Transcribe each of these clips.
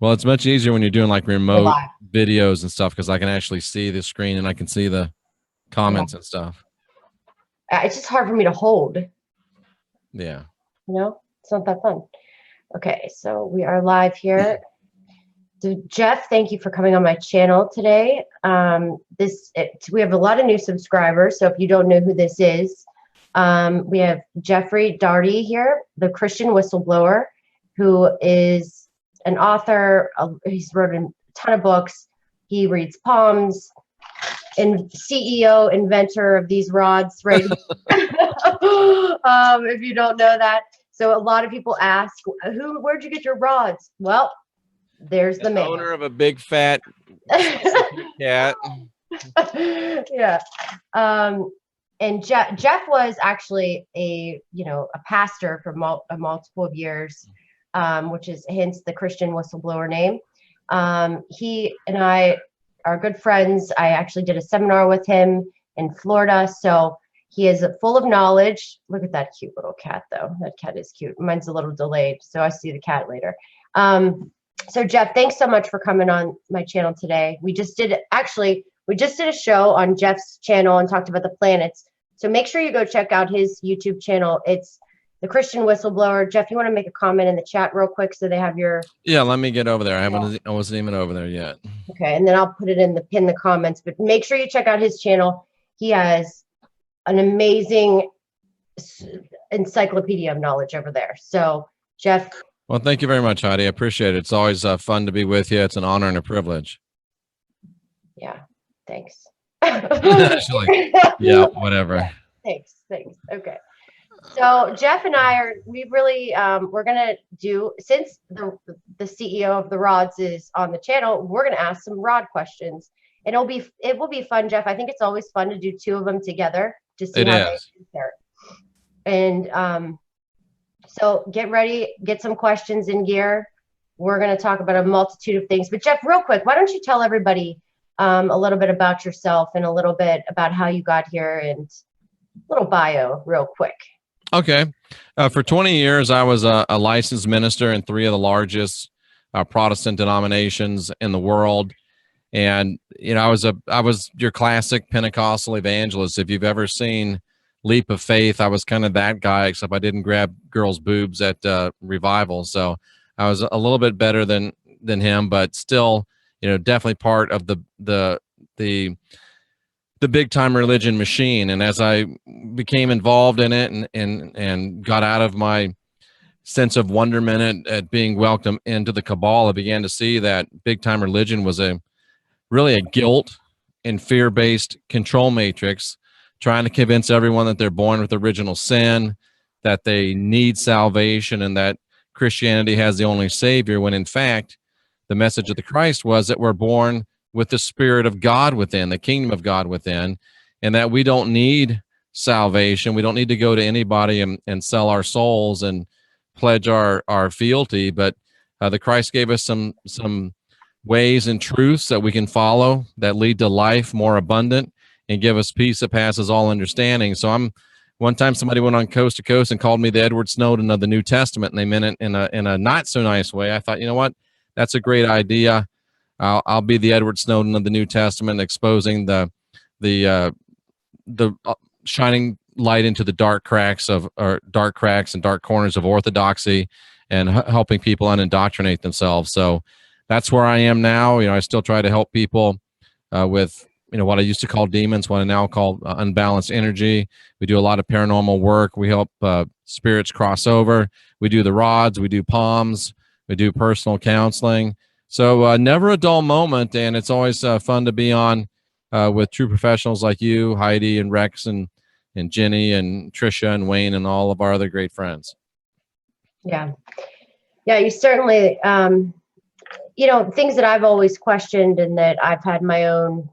Well, it's much easier when you're doing like We're remote live. videos and stuff because I can actually see the screen and I can see the Yeah. comments and stuff. It's just hard for me to hold. Yeah. It's not that fun. Okay, so we are live here. So Jeff, thank you for coming on my channel today. We have a lot of new subscribers, so if you don't know who this is, we have Jeffrey Daugherty here, the Christian Whistleblower, who is an author. He's written a ton of books. He reads palms, and CEO, inventor of these rods, right? If you don't know that. So a lot of people ask, where'd you get your rods? Well, there's the man. Owner of a big fat cat. Yeah. And Jeff was actually a pastor for a multiple of years, which is hence the Christian Whistleblower name. He and I are good friends. I actually did a seminar with him in Florida. So he is full of knowledge. Look at that cute little cat, though. That cat is cute. Mine's a little delayed, so I see the cat later. So Jeff, thanks so much for coming on my channel today. We just did a show on Jeff's channel and talked about the planets. So make sure you go check out his YouTube channel. It's the Christian Whistleblower. Jeff, you want to make a comment in the chat real quick so they have your... Yeah, let me get over there. I wasn't even over there yet. Okay, and then I'll put it in the comments. But make sure you check out his channel. He has an amazing encyclopedia of knowledge over there. So Jeff... Well, thank you very much, Heidi. I appreciate it. It's always fun to be with you. It's an honor and a privilege. Yeah, thanks. Actually, yeah, whatever. Thanks. Okay. So Jeff and I we're gonna do, since the CEO of the Rods is on the channel, we're gonna ask some rod questions. And it will be fun, Jeff. I think it's always fun to do two of them together to see how they compare. And so get ready, get some questions in gear. We're going to talk about a multitude of things. But Jeff, real quick, why don't you tell everybody a little bit about yourself and a little bit about how you got here and a little bio real quick. Okay. For 20 years, I was a licensed minister in 3 of the largest Protestant denominations in the world. And, I was your classic Pentecostal evangelist. If you've ever seen Leap of Faith, I was kind of that guy, except I didn't grab girls' boobs at revival. So I was a little bit better than him, but still, definitely part of the big time religion machine. And as I became involved in it and got out of my sense of wonderment at being welcomed into the cabal, I began to see that big time religion was really a guilt and fear-based control matrix, trying to convince everyone that they're born with original sin, that they need salvation, and that Christianity has the only savior, when in fact, the message of the Christ was that we're born with the Spirit of God within, the kingdom of God within, and that we don't need salvation. We don't need to go to anybody and sell our souls and pledge our fealty, but the Christ gave us some ways and truths that we can follow that lead to life more abundant and give us peace that passes all understanding. So one time somebody went on Coast to Coast and called me the Edward Snowden of the New Testament, and they meant it in a not so nice way. I thought, you know what, that's a great idea. I'll be the Edward Snowden of the New Testament, exposing the shining light into the dark cracks and dark corners of orthodoxy, and helping people unindoctrinate themselves. So that's where I am now. I still try to help people with what I used to call demons, what I now call unbalanced energy. We do a lot of paranormal work. We help spirits cross over. We do the rods. We do palms. We do personal counseling. So never a dull moment, and it's always fun to be on with true professionals like you, Heidi and Rex and Jenny and Trisha and Wayne and all of our other great friends. Yeah, you certainly, things that I've always questioned and that I've had my own,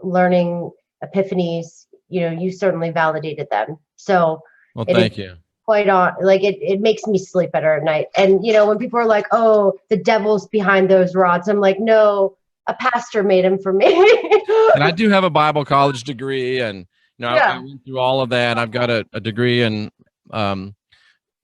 learning epiphanies, you certainly validated them. So well, thank you. Quite on, like it makes me sleep better at night. And when people are like, "Oh, the devil's behind those rods," I'm like, "No, a pastor made them for me." And I do have a Bible college degree, and I went through all of that. I've got a degree in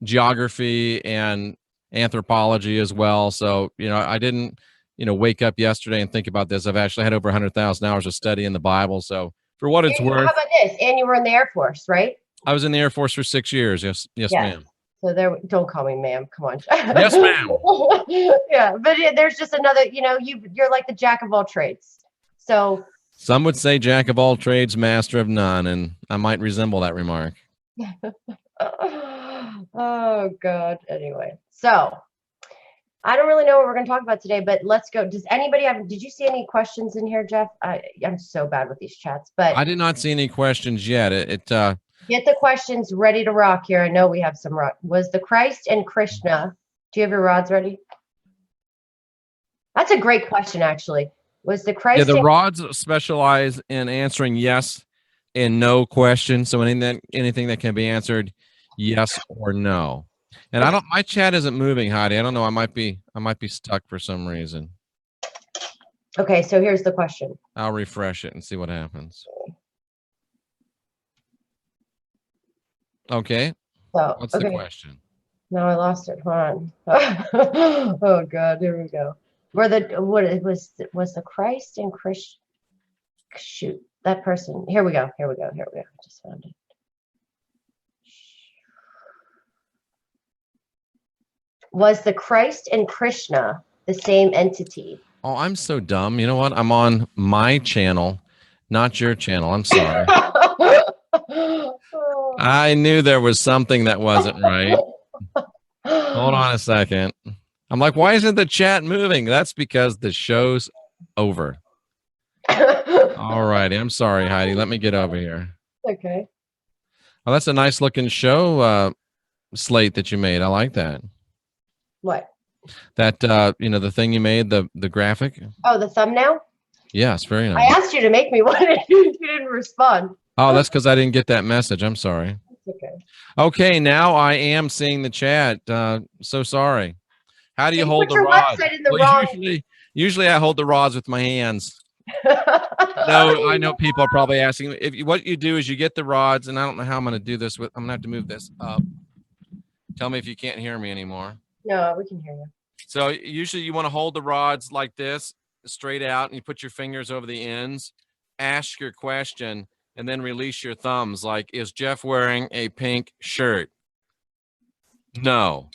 geography and anthropology as well. So, I didn't, wake up yesterday and think about this. I've actually had over 100,000 hours of study in the Bible. So for what it's How worth, about this? And you were in the Air Force, right? I was in the Air Force for 6 years. Yes, ma'am. So don't call me ma'am. Come on. Yes, ma'am. Yeah, but there's just another, you're like the jack of all trades. So some would say jack of all trades, master of none, and I might resemble that remark. Oh God. Anyway, so I don't really know what we're going to talk about today, but let's go. Did you see any questions in here, Jeff? I'm so bad with these chats, but I did not see any questions yet. Get the questions ready to rock here. I know we have some rock. Was the Christ and Krishna, do you have your rods ready? That's a great question, actually. Was the Christ? Yeah, the rods specialize in answering yes and no questions. So anything that can be answered yes or no. And my chat isn't moving, Heidi. I don't know. I might be stuck for some reason. Okay, so here's the question. I'll refresh it and see what happens. Okay. So what's the question? No, I lost it. Hold on. Oh God, here we go. Was the Christ and Christ? Shoot, that person. Here we go. I just found it. Was the Christ and Krishna the same entity? Oh, I'm so dumb. You know what? I'm on my channel, not your channel. I'm sorry. I knew there was something that wasn't right. Hold on a second. I'm like, why isn't the chat moving? That's because the show's over. All righty. I'm sorry, Heidi. Let me get over here. Okay. Oh, that's a nice looking show slate that you made. I like that. What? That the thing you made, the graphic. Oh, the thumbnail? Yes, very nice. I asked you to make me one and you didn't respond. Oh, that's because I didn't get that message. I'm sorry. It's okay. Okay, now I am seeing the chat. So sorry. How do you hold the rods? Usually I hold the rods with my hands. No, I know people are probably asking what you do is you get the rods, and I don't know how I'm going to do this. I'm going to have to move this up. Tell me if you can't hear me anymore. No, we can hear you. So usually you want to hold the rods like this, straight out, and you put your fingers over the ends, ask your question, and then release your thumbs. Like, is Jeff wearing a pink shirt? No.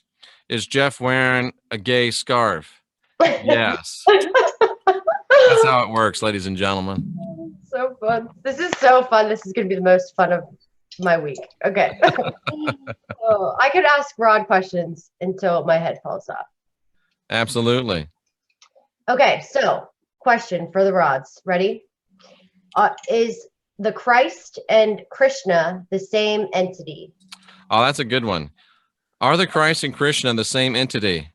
Is Jeff wearing a gay scarf? Yes. That's how it works, ladies and gentlemen. So fun. This is so fun. This is going to be the most fun of my week. Okay. I could ask Rod questions until my head falls off. Absolutely. Okay, so question for the rods. Ready? Is the Christ and Krishna the same entity? Oh, that's a good one. Are the Christ and Krishna the same entity?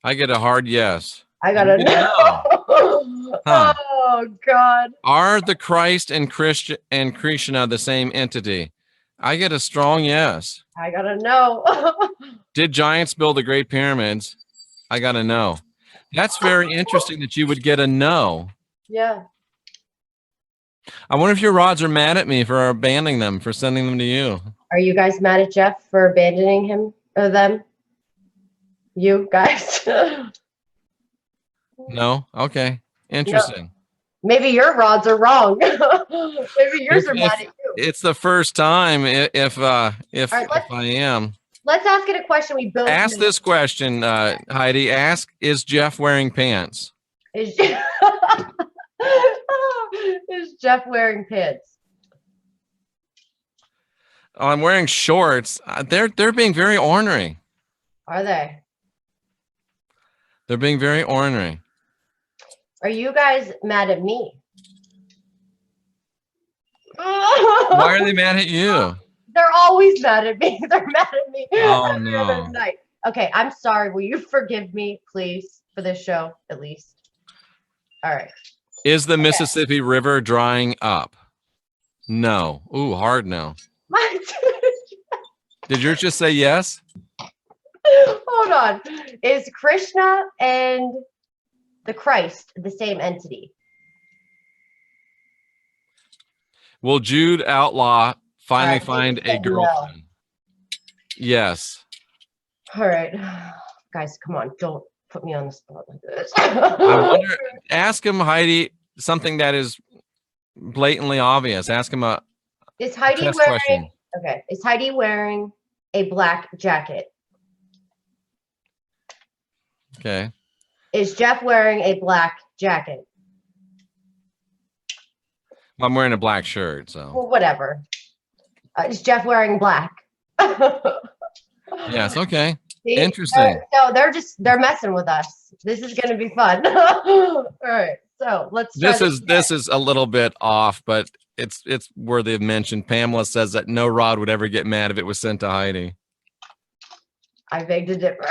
I get a hard yes. I gotta know. Huh. Oh God. Are the Christ and Krishna the same entity? I get a strong yes. I gotta know. Did giants build the Great Pyramids? I gotta know. That's very interesting that you would get a no. Yeah. I wonder if your rods are mad at me for abandoning them, for sending them to you. Are you guys mad at Jeff for abandoning him or them? You guys? No? Okay. Interesting. No. Maybe your rods are wrong. Maybe yours are mad at you. It's the first time if I am. Let's ask it a question we both ask this question, Heidi. Ask, is Jeff wearing pants? Is Jeff wearing pants? Oh, I'm wearing shorts. They're being very ornery. Are they? They're being very ornery. Are you guys mad at me? Why are they mad at you? They're always mad at me. They're mad at me every other night. Okay, I'm sorry. Will you forgive me, please, for this show, at least? All right. Is the Mississippi River drying up? No. Ooh, hard no. Did yours just say yes? Hold on. Is Krishna and the Christ the same entity? Will Jude Outlaw finally find a girlfriend? No. Yes. All right. guys, come on, don't put me on the spot like this. I wonder. Ask him, Heidi, something that is blatantly obvious. Ask him a Is Heidi test wearing? question. Okay, is Heidi wearing a black jacket? Okay. Is Jeff wearing a black jacket? I'm wearing a black shirt, so. Well, whatever. Is Jeff wearing black? Yes. Okay. See? Interesting. So they're messing with us. This is gonna be fun. All right. So let's try This is a little bit off, but it's worthy of mention. Pamela says that no rod would ever get mad if it was sent to Heidi. I beg to differ.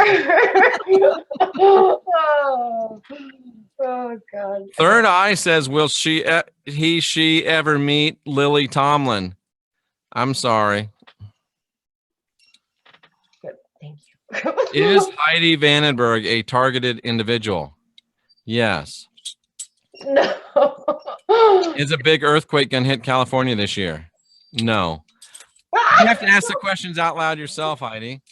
Oh, God. Third Eye says, will she ever meet Lily Tomlin? I'm sorry. Good. Thank you. Is Heidi Vandenberg a targeted individual? Yes. No. Is a big earthquake going to hit California this year? No. You have to ask the questions out loud yourself, Heidi.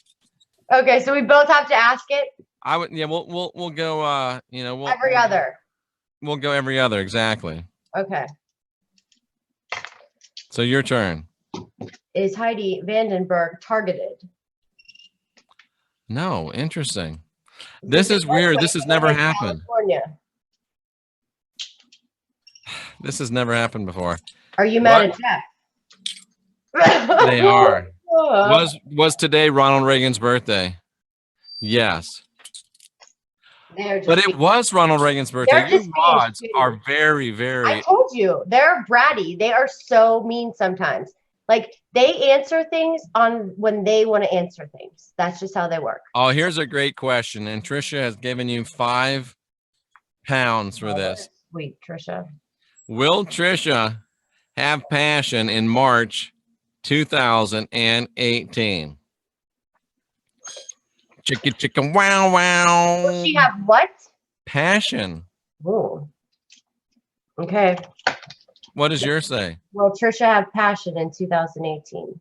Okay, so we both have to ask it. I would. Yeah, we'll go. Every other. We'll go every other. Exactly. Okay. So your turn. Is Heidi Vandenberg targeted? No. Interesting. This is weird. This has never happened. California. This has never happened before. Are you mad at Jeff? They are. Was today Ronald Reagan's birthday? Yes. But it was Ronald Reagan's birthday. Your rods are very, very. I told you, they're bratty. They are so mean sometimes. Like they answer things on when they want to answer things. That's just how they work. Oh, here's a great question. And Trisha has given you £5 for this. Sweet, Trisha. Will Trisha have passion in March 2018? Chicka chicka wow wow. Will she have what? Passion. Ooh. Okay. What does yours say? Will Trisha have passion in 2018?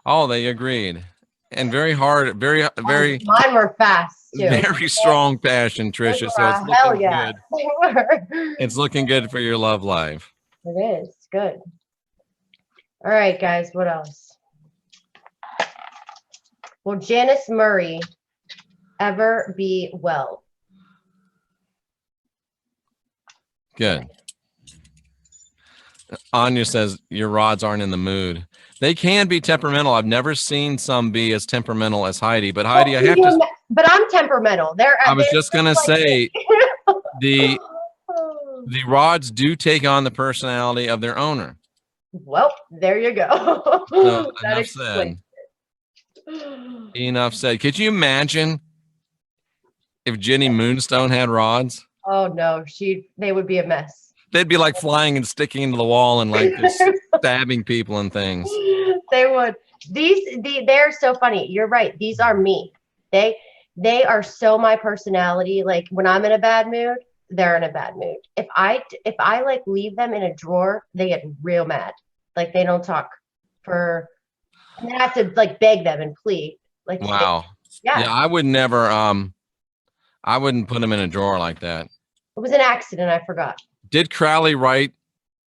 Oh, they agreed. And very hard, very. Mine were fast too. Very strong passion, Trisha. So it's looking good. They were. It's looking good for your love life. It is good. All right, guys. What else? Will Janice Murray ever be well? Good. Anya says your rods aren't in the mood. They can be temperamental. I've never seen some be as temperamental as Heidi, but Heidi, I have to. But I'm temperamental. I was just gonna say the rods do take on the personality of their owner. Well, there you go. So, enough said. Enough said. Could you imagine if Jenny Moonstone had rods? Oh no, they would be a mess. They'd be like flying and sticking into the wall and like just stabbing people and things. They would. They're so funny. You're right. These are me. They are so my personality. Like when I'm in a bad mood, they're in a bad mood. If I like leave them in a drawer, they get real mad. Like they don't talk and I have to like beg them and plead. Like wow. Yeah, I would never I wouldn't put them in a drawer like that. It was an accident, I forgot. Did Crowley write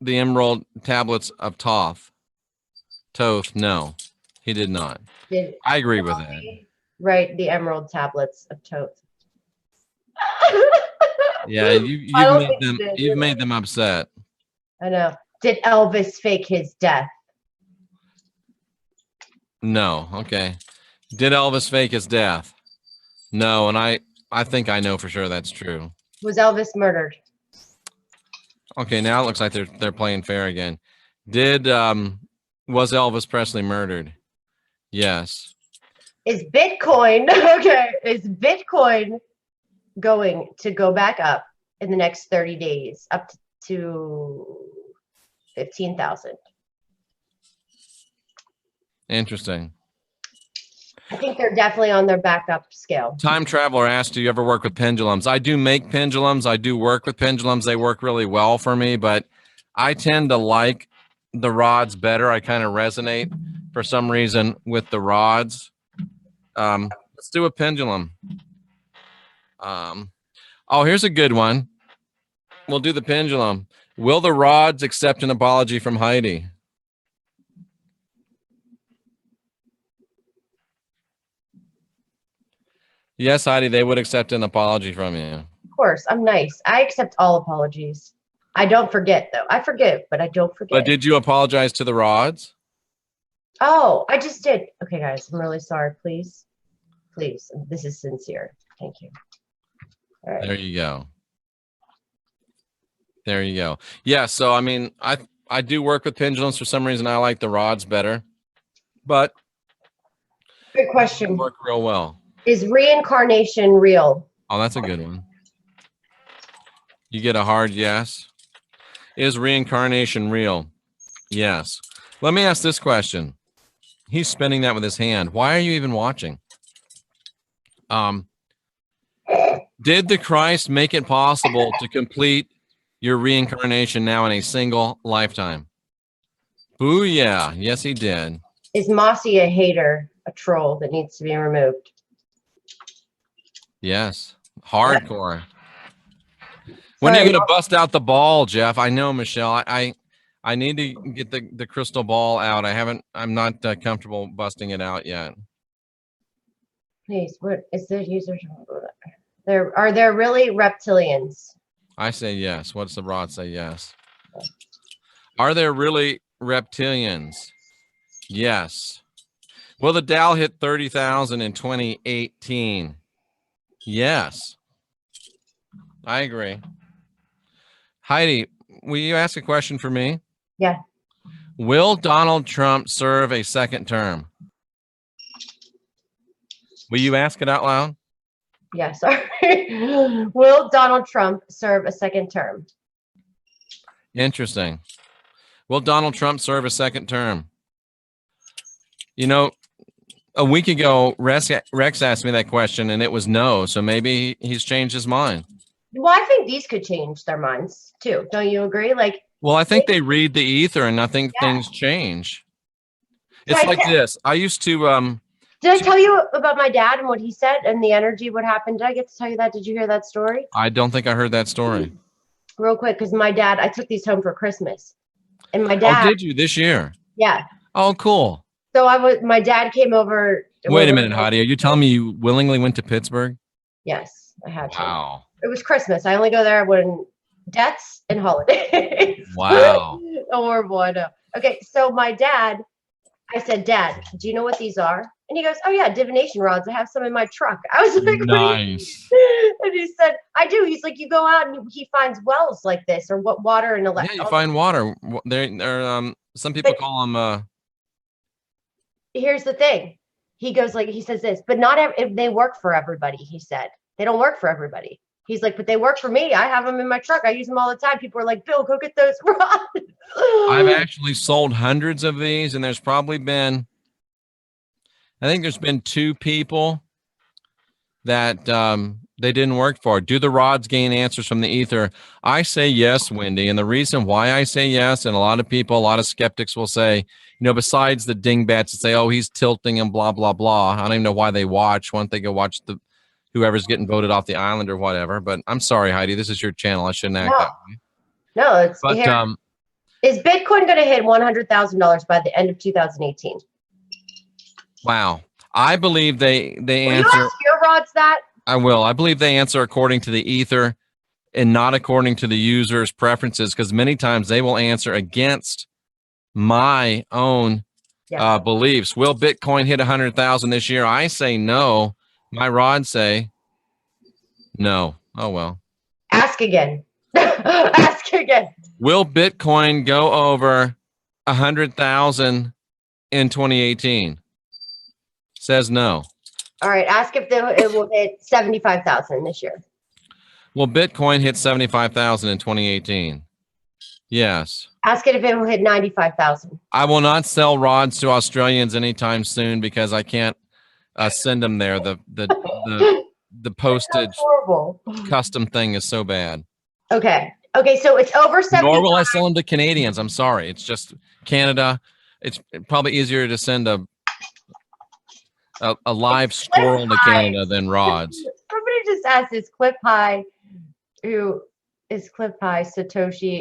the Emerald Tablets of Thoth? No, he did not. I agree with that. Write the Emerald Tablets of Thoth. Yeah, you've made them upset. I know. Did Elvis fake his death? No. Okay. Did Elvis fake his death? No, and I think I know for sure that's true. Was Elvis murdered? Okay, now it looks like they're playing fair again. Was Elvis Presley murdered? Yes. Is Bitcoin going to go back up in the next 30 days up to 15,000? Interesting. I think they're definitely on their backup scale. Time Traveler asked, do you ever work with pendulums? I do make pendulums. I do work with pendulums. They work really well for me, but I tend to like the rods better. I kind of resonate for some reason with the rods. Let's do a pendulum. Oh, here's a good one. We'll do the pendulum. Will the rods accept an apology from Heidi? Yes, Heidi, they would accept an apology from you. Of course, I'm nice. I accept all apologies. I don't forget, though. I forgive, but I don't forget. But did you apologize to the rods? Oh, I just did. Okay, guys, I'm really sorry. Please. Please. This is sincere. Thank you. All right. There you go. There you go. Yeah, so I mean, I do work with pendulums. For some reason, I like the rods better. But Good question. work real well. Is reincarnation real? Oh, that's a good one. You get a hard yes. Is reincarnation real? Yes. Let me ask this question. He's spinning that with his hand. Why are you even watching? Did the Christ make it possible to complete your reincarnation now in a single lifetime? Booyah. Yes, he did. Is Mossy a hater, a troll that needs to be removed? Yes. Hardcore. When are you going to bust out the ball, Jeff? I know, Michelle. I need to get the crystal ball out. I'm not comfortable busting it out yet. Please, what is the user? Are there really reptilians? I say yes. What's the rod say yes? Are there really reptilians? Yes. Will the Dow hit 30,000 in 2018? Yes. I agree. Heidi, will you ask a question for me? Yeah. Will Donald Trump serve a second term? Will you ask it out loud? Yeah, sorry. Will Donald Trump serve a second term? Interesting. Will Donald Trump serve a second term? You know, a week ago, Rex asked me that question, and it was no. So maybe he's changed his mind. Well, I think these could change their minds too. Don't you agree? Well, I think they read the ether, and I think things change. It's like this. I used to. Did I tell you about my dad and what he said and the energy? What happened? Did I get to tell you that? Did you hear that story? I don't think I heard that story. Real quick, because my dad, I took these home for Christmas, and my dad. Oh, did you this year? Yeah. Oh, cool. So my dad came over. Wait a minute, Heidi. Are you telling me you willingly went to Pittsburgh? Yes, I had to. Wow. It was Christmas. I only go there when deaths and holidays. Wow. Horrible, I know. Okay, so my dad, I said, Dad, do you know what these are? And he goes, oh yeah, divination rods. I have some in my truck. I was like, nice. And he said, I do. He's like, you go out and he finds wells like this, or what water and electric. Yeah, you find water. There, some people call them. Here's the thing. He goes he says this, but not if they work for everybody. He said they don't work for everybody. He's like, but they work for me. I have them in my truck. I use them all the time. People are like, Bill, go get those rods. I've actually sold hundreds of these, and there's probably been, I think there's been 2 people that they didn't work for. Do the rods gain answers from the ether? I say yes, Wendy. And the reason why I say yes, and a lot of skeptics will say, besides the dingbats that say, oh, he's tilting and blah, blah, blah. I don't even know why they watch. Why don't they go watch whoever's getting voted off the island or whatever? But I'm sorry, Heidi, this is your channel. I shouldn't act that way. No, it's is Bitcoin going to hit $100,000 by the end of 2018? Wow. I believe they Will answer. you ask your rods that? I will. I believe they answer according to the ether and not according to the user's preferences, because many times they will answer against my own beliefs. Will Bitcoin hit 100,000 this year? I say no. My rods say no. Oh, well. Ask again. Ask again. Will Bitcoin go over 100,000 in 2018? Says no. All right. Ask if it will hit 75,000 this year. Will Bitcoin hit 75,000 in 2018? Yes. Ask it if it will hit 95,000. I will not sell rods to Australians anytime soon because I can't send them there. The postage custom thing is so bad. Okay. So it's over 75. Nor will I sell them to Canadians. I'm sorry. It's just Canada. It's probably easier to send a a live squirrel to Canada than rods. Somebody just asked, is Cliff High Satoshi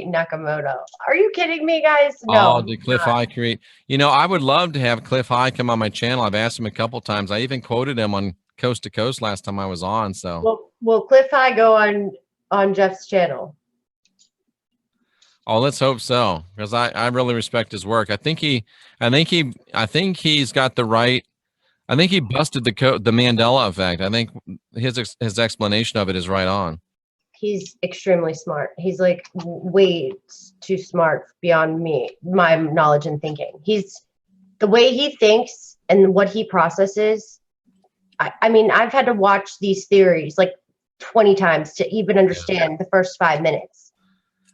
Nakamoto? Are you kidding me, guys? No. Oh, did Cliff High create? You know, I would love to have Cliff High come on my channel. I've asked him a couple times. I even quoted him on Coast to Coast last time I was on. So, will Cliff High go on Jeff's channel? oh, let's hope so, because I really respect his work. I think he's got the right. I think he busted the Mandela effect. I think his explanation of it is right on. He's extremely smart. He's like way too smart beyond my knowledge and thinking. The way he thinks and what he processes. I mean, I've had to watch these theories like 20 times to even understand the first 5 minutes.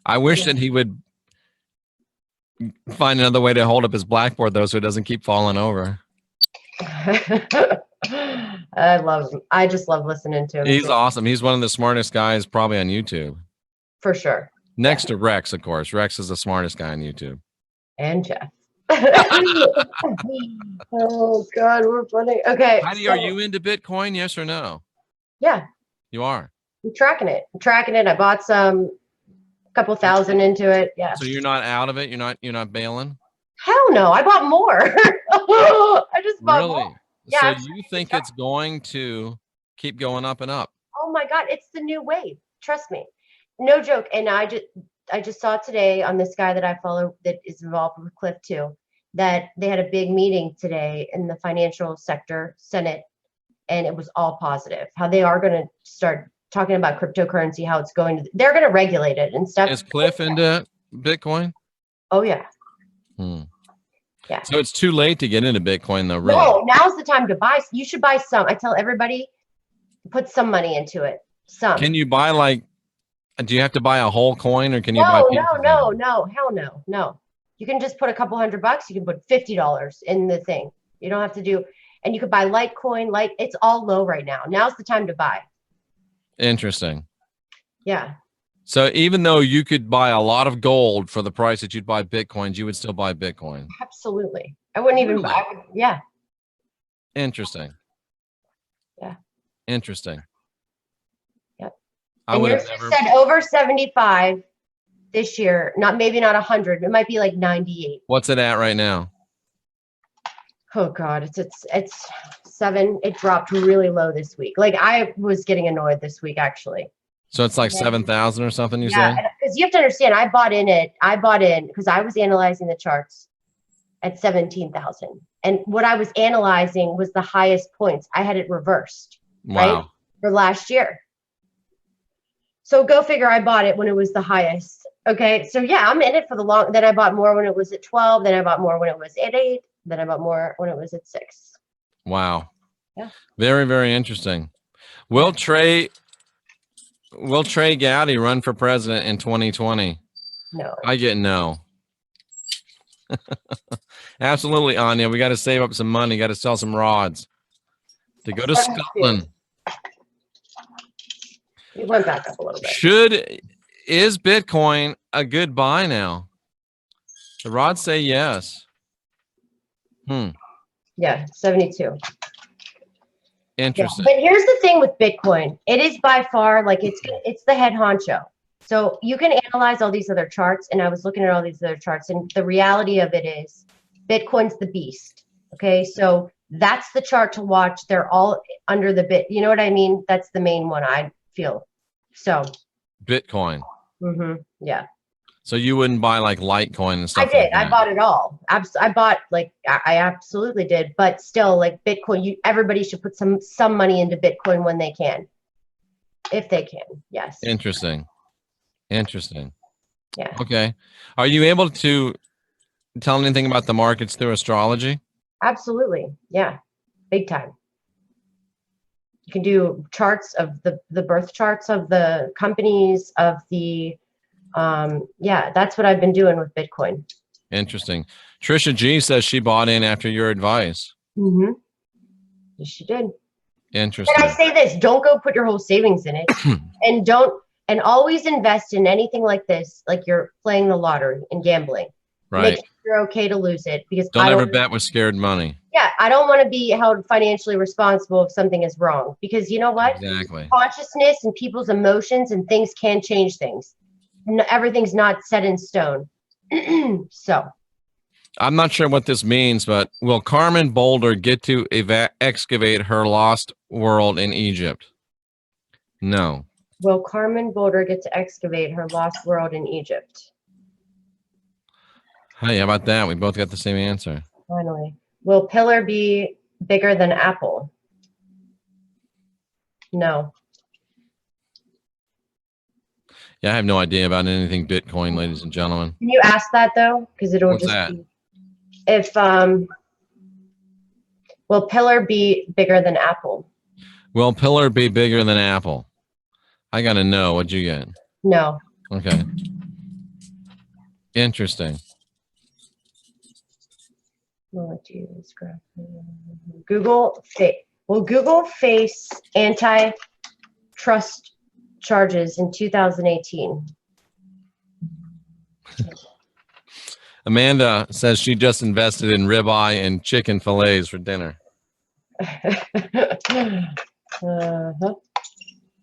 I wish that he would find another way to hold up his blackboard, though, so it doesn't keep falling over. I love him. I just love listening to him. He's awesome. He's one of the smartest guys probably on YouTube. For sure. Next to Rex, of course. Rex is the smartest guy on YouTube. And Jeff. Oh, God, we're funny. Okay. Heidi, are you into Bitcoin? Yes or no? Yeah. You are? I'm tracking it. I bought a couple thousand into it. Yeah. So you're not out of it? You're not bailing? Hell no. I bought more. I just bought more. Yeah, so you think it's going to keep going up and up? Oh my God, it's the new wave. Trust me. No joke. And I just saw today on this guy that I follow that is involved with Cliff too, that they had a big meeting today in the financial sector Senate, and it was all positive. How they are going to start talking about cryptocurrency, how it's going to, they're going to regulate it and stuff. Is Cliff into Bitcoin? Oh yeah. Yeah. So it's too late to get into Bitcoin, though, really. No, now's the time to buy. You should buy some. I tell everybody, put some money into it. Some. Can you buy do you have to buy a whole coin, or can you buy? No, hell no. You can just put a couple $100. You can put $50 in the thing. You don't have to do, and you could buy Litecoin. It's all low right now. Now's the time to buy. Interesting. Yeah. So even though you could buy a lot of gold for the price that you'd buy Bitcoins, you would still buy Bitcoin. Absolutely. I wouldn't even buy. Yeah. Interesting. Yeah. Interesting. Yep. I would have never said over 75 this year. Maybe not 100. It might be like 98. What's it at right now? Oh God, it's 7. It dropped really low this week. Like I was getting annoyed this week actually. So it's like 7,000 or something, you say? Because you have to understand, I bought in because I was analyzing the charts at 17,000. And what I was analyzing was the highest points. I had it reversed, right? For last year. So go figure, I bought it when it was the highest. Okay. So yeah, I'm in it for the long, then I bought more when it was at 12. Then I bought more when it was at 8. Then I bought more when it was at 6. Wow. Yeah. Very, very interesting. Will Trey Gowdy run for president in 2020? No. I get no. Absolutely, Anya. We got to save up some money. Got to sell some rods to go to Scotland. You went back up a little bit. Is Bitcoin a good buy now? The rods say yes. Yeah, 72. Interesting. Yeah, but here's the thing with Bitcoin. It is by far it's the head honcho. So you can analyze all these other charts, and I was looking at all these other charts, and the reality of it is Bitcoin's the beast. Okay, so that's the chart to watch. They're all under the bit. You know what I mean? That's the main one I feel. So Bitcoin. Yeah. So you wouldn't buy like Litecoin and stuff? I did. I bought it all. I bought I absolutely did. But still, like Bitcoin, everybody should put some money into Bitcoin when they can, if they can. Yes. Interesting. Yeah. Okay. Are you able to tell anything about the markets through astrology? Absolutely. Yeah. Big time. You can do charts of the birth charts of the companies, of the yeah, that's what I've been doing with Bitcoin. Interesting. Trisha G says she bought in after your advice. Yes, she did. Interesting. And I say this, don't go put your whole savings in it. And always invest in anything like this, like you're playing the lottery and gambling. Right. Make sure okay to lose it because Don't ever bet with scared money. Yeah, I don't want to be held financially responsible if something is wrong because you know what? Exactly. Consciousness and people's emotions and things can change things. Everything's not set in stone. So I'm not sure what this means, but will Carmen Boulder get to excavate her lost world in Egypt? No. will Carmen Boulder get to excavate her lost world in Egypt? Hey, how about that? We both got the same answer. Finally. Will Pillar be bigger than Apple? No. Yeah, I have no idea about anything Bitcoin, ladies and gentlemen. Can you ask that though? Because it'll What's just that? be if will Pillar be bigger than Apple? Will Pillar be bigger than Apple? I gotta know. What'd you get? No. Okay. Interesting. Google will Google face antitrust charges in 2018? Amanda says she just invested in ribeye and chicken fillets for dinner.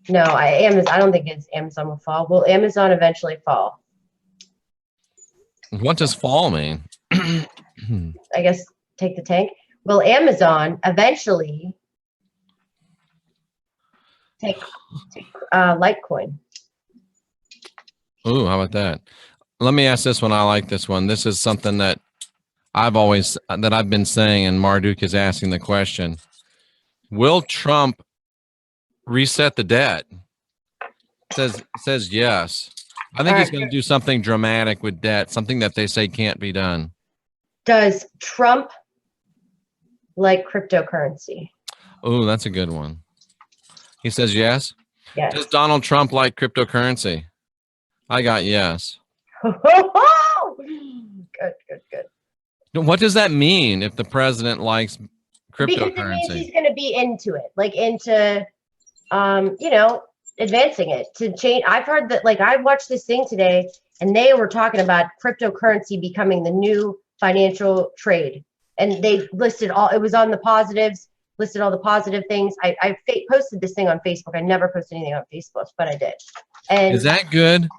No, I don't think Amazon will fall. Will Amazon eventually fall? What does fall mean? I guess take the tank. Will Amazon eventually take Litecoin? Ooh, how about that? Let me ask this one. I like this one. This is something that I've been saying, and Marduk is asking the question. Will Trump reset the debt? Says yes. I think he's going to do something dramatic with debt, something that they say can't be done. Does Trump like cryptocurrency? Oh, that's a good one. He says yes. Yes. Does Donald Trump like cryptocurrency? I got yes. Good. What does that mean if the president likes cryptocurrency? Because it means he's going to be into it, like into, advancing it to change. I've heard that, like, I watched this thing today and they were talking about cryptocurrency becoming the new financial trade. And they listed it was on the positives, listed all the positive things. I posted this thing on Facebook. I never posted anything on Facebook, but I did. And is that good?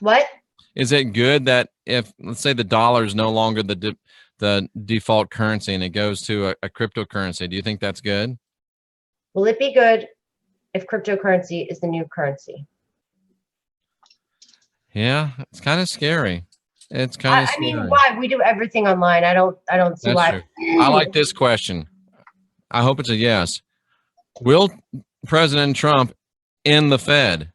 What? Is it good that if, let's say, the dollar is no longer the default currency and it goes to a cryptocurrency, do you think that's good? Will it be good if cryptocurrency is the new currency? Yeah, it's kind of scary. It's kind of scary. I mean, why? We do everything online. I don't see That's why. True. I like this question. I hope it's a yes. Will President Trump end the Fed?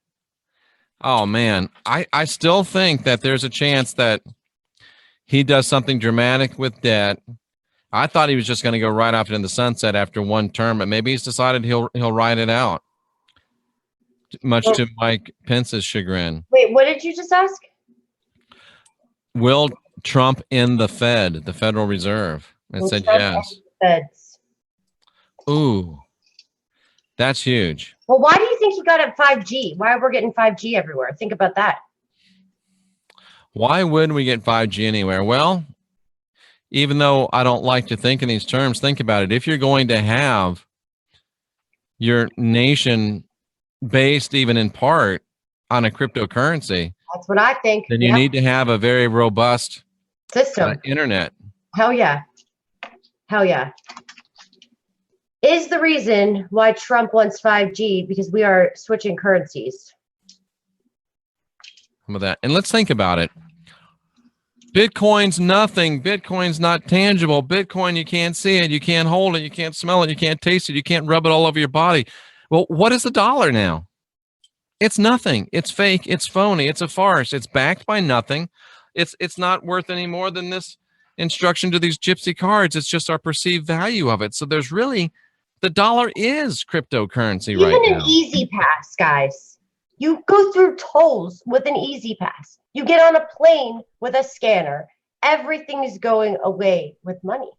Oh, man. I still think that there's a chance that he does something dramatic with debt. I thought he was just going to go right off into the sunset after one term, but maybe he's decided he'll ride it out, much to Mike Pence's chagrin. Wait, what did you just ask? Will Trump end the Fed, the Federal Reserve? It said yes. Feds. Ooh, that's huge. Well, why do you think he got at 5G? Why we're getting 5G everywhere? Think about that. Why wouldn't we get 5G anywhere? Well, even though I don't like to think in these terms, think about it. If you're going to have your nation based even in part on a cryptocurrency, that's what I think. Then you need to have a very robust system. Internet. Hell yeah. Hell yeah. Is the reason why Trump wants 5G because we are switching currencies. Some of that. And let's think about it. Bitcoin's nothing. Bitcoin's not tangible. Bitcoin, you can't see it. You can't hold it. You can't smell it. You can't taste it. You can't rub it all over your body. Well, what is the dollar now? It's nothing. It's fake. It's phony. It's a farce. It's backed by nothing. It's not worth any more than this instruction to these gypsy cards. It's just our perceived value of it. So there's really, the dollar is cryptocurrency right now. Even an Easy Pass, guys. You go through tolls with an Easy Pass. You get on a plane with a scanner. Everything is going away with money.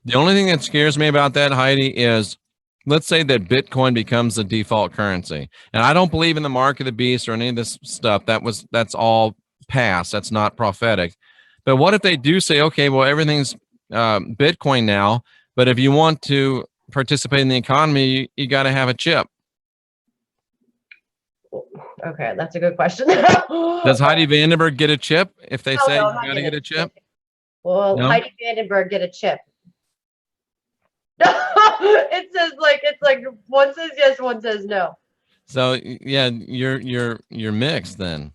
The only thing that scares me about that, Heidi, is let's say that Bitcoin becomes the default currency. And I don't believe in the mark of the beast or any of this stuff. That's all past. That's not prophetic. But what if they do say, okay, well, everything's Bitcoin now, but if you want to participate in the economy, you got to have a chip. Okay, that's a good question. Does Heidi Vandenberg get a chip if they say no, you got to get a chip? Well, No? Heidi Vandenberg get a chip. It's like one says yes, one says no. So yeah, you're mixed then.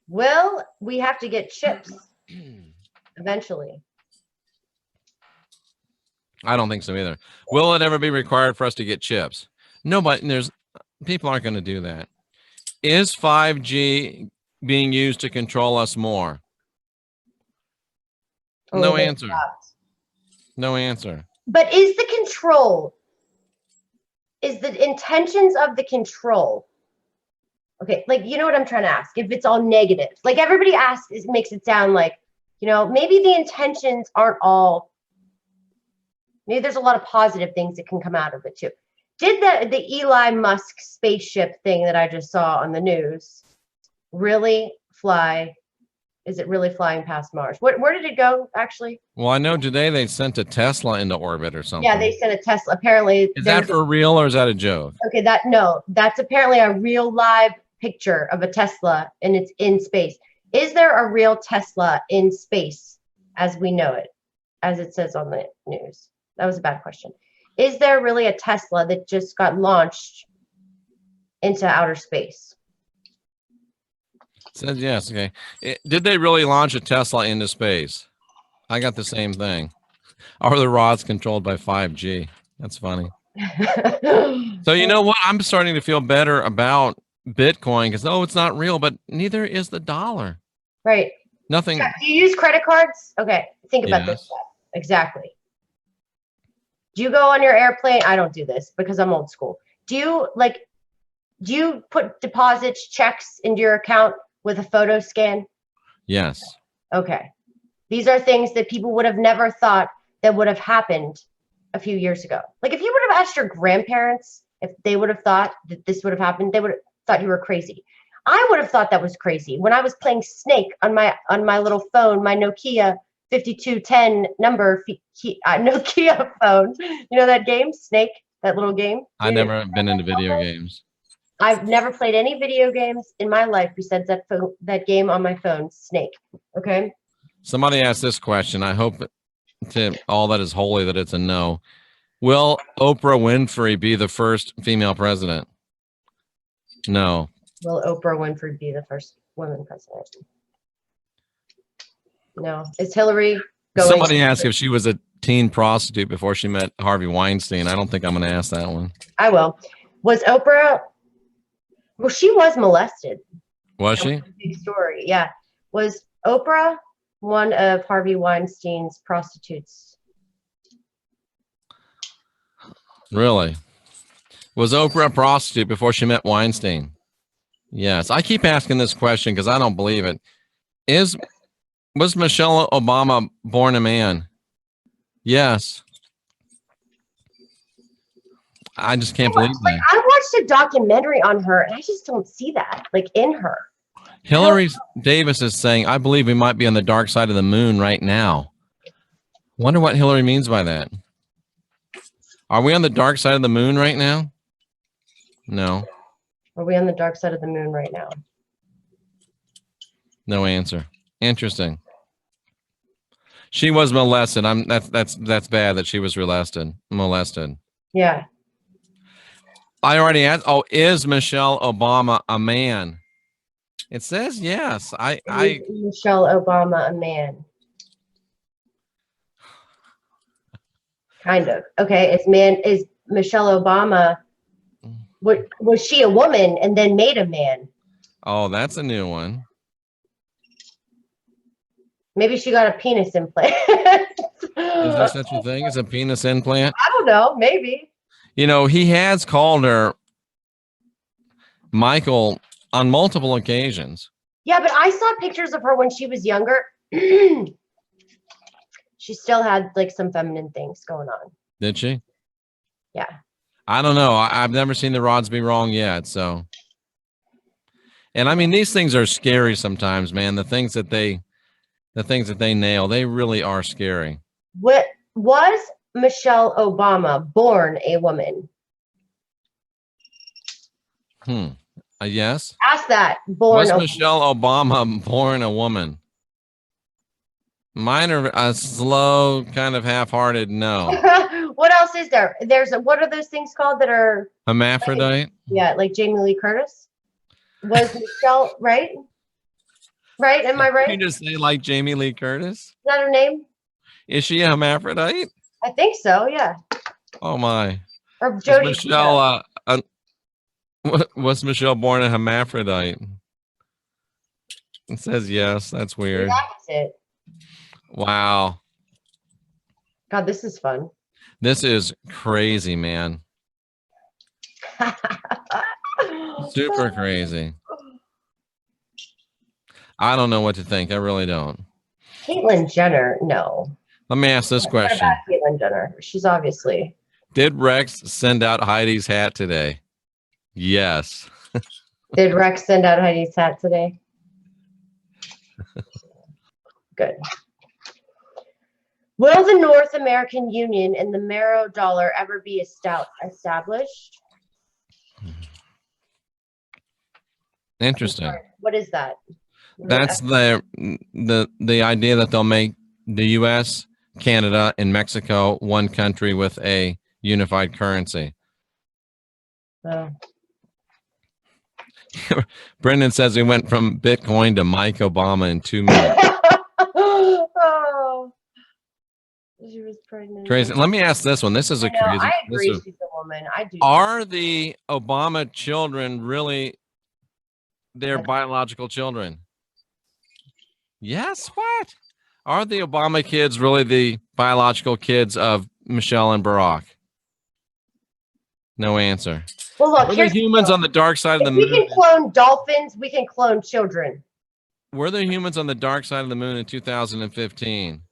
Well, we have to get chips eventually. I don't think so either. Will it ever be required for us to get chips? Nobody. People aren't going to do that. Is 5G being used to control us more? No answer. No answer. But is the control, is the intentions of the control, okay, like, you know what I'm trying to ask? If it's all negative, like everybody asks, it makes it sound like, maybe the intentions aren't all, maybe there's a lot of positive things that can come out of it too. Did the Elon Musk spaceship thing that I just saw on the news really fly? Is it really flying past Mars? Where did it go, actually? Well, I know today they sent a Tesla into orbit or something. Yeah, they sent a Tesla. Apparently, is that for real or is that a joke? Okay, that's apparently a real live picture of a Tesla, and it's in space. Is there a real Tesla in space as we know it, as it says on the news? That was a bad question. Is there really a Tesla that just got launched into outer space? It says yes. Okay. Did they really launch a Tesla into space? I got the same thing. Are the rods controlled by 5G? That's funny. So you know what? I'm starting to feel better about Bitcoin because it's not real, but neither is the dollar. Right. Nothing. Do you use credit cards? Okay, think about this. Exactly. Do you go on your airplane? I don't do this because I'm old school. Do you put deposits, checks into your account with a photo scan? Yes. Okay. These are things that people would have never thought that would have happened a few years ago. Like if you would have asked your grandparents if they would have thought that this would have happened, they would have thought you were crazy. I would have thought that was crazy when I was playing Snake on my little phone, my Nokia 5210 number Nokia phone. You know that game, Snake, that little game? I've never been into video games. I've never played any video games in my life besides that game on my phone, Snake. Okay. Somebody asked this question. I hope to all that is holy that it's a no. Will Oprah Winfrey be the first female president? No. Will Oprah Winfrey be the first woman president? No. Is Hillary going? Somebody asked if she was a teen prostitute before she met Harvey Weinstein. I don't think I'm going to ask that one. I will. Was Oprah? Well, she was molested. Was she? Big story. Yeah. Was Oprah one of Harvey Weinstein's prostitutes? Really? Was Oprah a prostitute before she met Weinstein? Yes. I keep asking this question because I don't believe it. Was Michelle Obama born a man? Yes. I just can't believe that. I watched a documentary on her, and I just don't see that, like, in her. Hillary Davis is saying, I believe we might be on the dark side of the moon right now. Wonder what Hillary means by that. Are we on the dark side of the moon right now? No. Are we on the dark side of the moon right now? No answer. Interesting. She was molested. That's bad that she was molested. Yeah. I already asked. Oh, is Michelle Obama a man? It says yes. Is Michelle Obama a man? Kind of. Okay. Is Michelle Obama? Was she a woman and then made a man? Oh, that's a new one. Maybe she got a penis implant. Is there such a thing as a penis implant? I don't know. Maybe. You know, he has called her Michael on multiple occasions. Yeah, but I saw pictures of her when she was younger. She still had like some feminine things going on. Did she? Yeah. I don't know. I've never seen the rods be wrong yet. So, And I mean, these things are scary sometimes, man. The things that they nail, they really are scary. What was Michelle Obama born a woman? Yes. Ask that. Born Was a Michelle Obama born a woman? Mine are a slow, kind of half-hearted no. What else is there? What are those things called that are Hermaphrodite? like Jamie Lee Curtis? Was Michelle right? Right? Am I right? You just say like Jamie Lee Curtis? Is that her name? Is she a hermaphrodite? I think so, yeah. Oh my. Or Jodie. Was Michelle born a hermaphrodite? It says yes. That's weird. That's it. Wow. God, this is fun. This is crazy, man. Super crazy. I don't know what to think. I really don't. Caitlyn Jenner, no. Let me ask this question. Caitlyn Jenner. She's obviously. Did Rex send out Heidi's hat today? Yes. Did Rex send out Heidi's hat today? Good. Will the North American Union and the Marrow dollar ever be established? Interesting. What is that? That's the idea that they'll make the U.S., Canada, and Mexico one country with a unified currency. Oh. Brendan says we went from Bitcoin to Mike Obama in 2 minutes. Oh. She was pregnant. Crazy. Let me ask this one. This is a crazy. I agree. She's a woman. I do. Are the Obama children really their biological children? Yes. What? Are the Obama kids really the biological kids of Michelle and Barack? No answer. Well, look, were the humans on the dark side of the moon? We can clone dolphins. We can clone children. Were there humans on the dark side of the moon in 2015?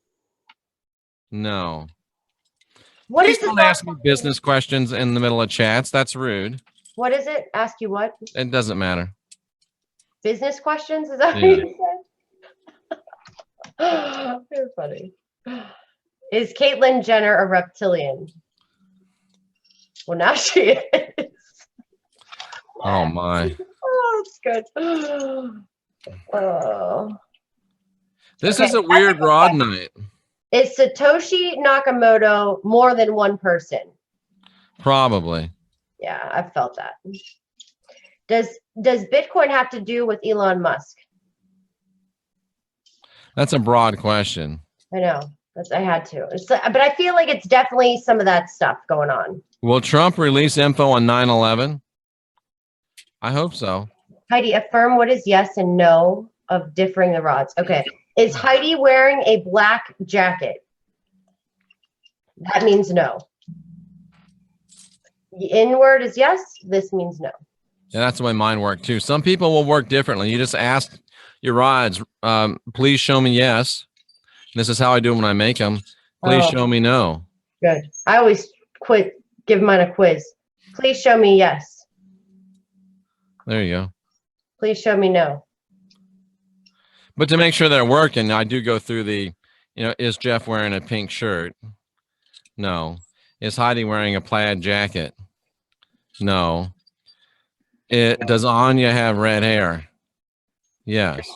No. What Please is don't ask me business questions in the middle of chats. That's rude. What is it? Ask you what? It doesn't matter. Business questions? Is that what you said? You're funny. Is Caitlyn Jenner a reptilian? Well, now she is. Oh my. Oh, it's good. Oh. This is a weird rod night. Is Satoshi Nakamoto more than one person? Probably. Yeah, I've felt that. Does Bitcoin have to do with Elon Musk? That's a broad question. I know. I had to. But I feel like it's definitely some of that stuff going on. Will Trump release info on 9/11? I hope so. Heidi, affirm what is yes and no of differing the rods. Okay. Is Heidi wearing a black jacket? That means no. The in word is yes. This means no. Yeah, that's the way mine work too. Some people will work differently. You just ask your rods, please show me yes. This is how I do them when I make them. Please show me no. Good. I always give mine a quiz. Please show me yes. There you go. Please show me no. But to make sure they're working, I do go through the, is Jeff wearing a pink shirt? No. Is Heidi wearing a plaid jacket? No. Does Anya have red hair? Yes.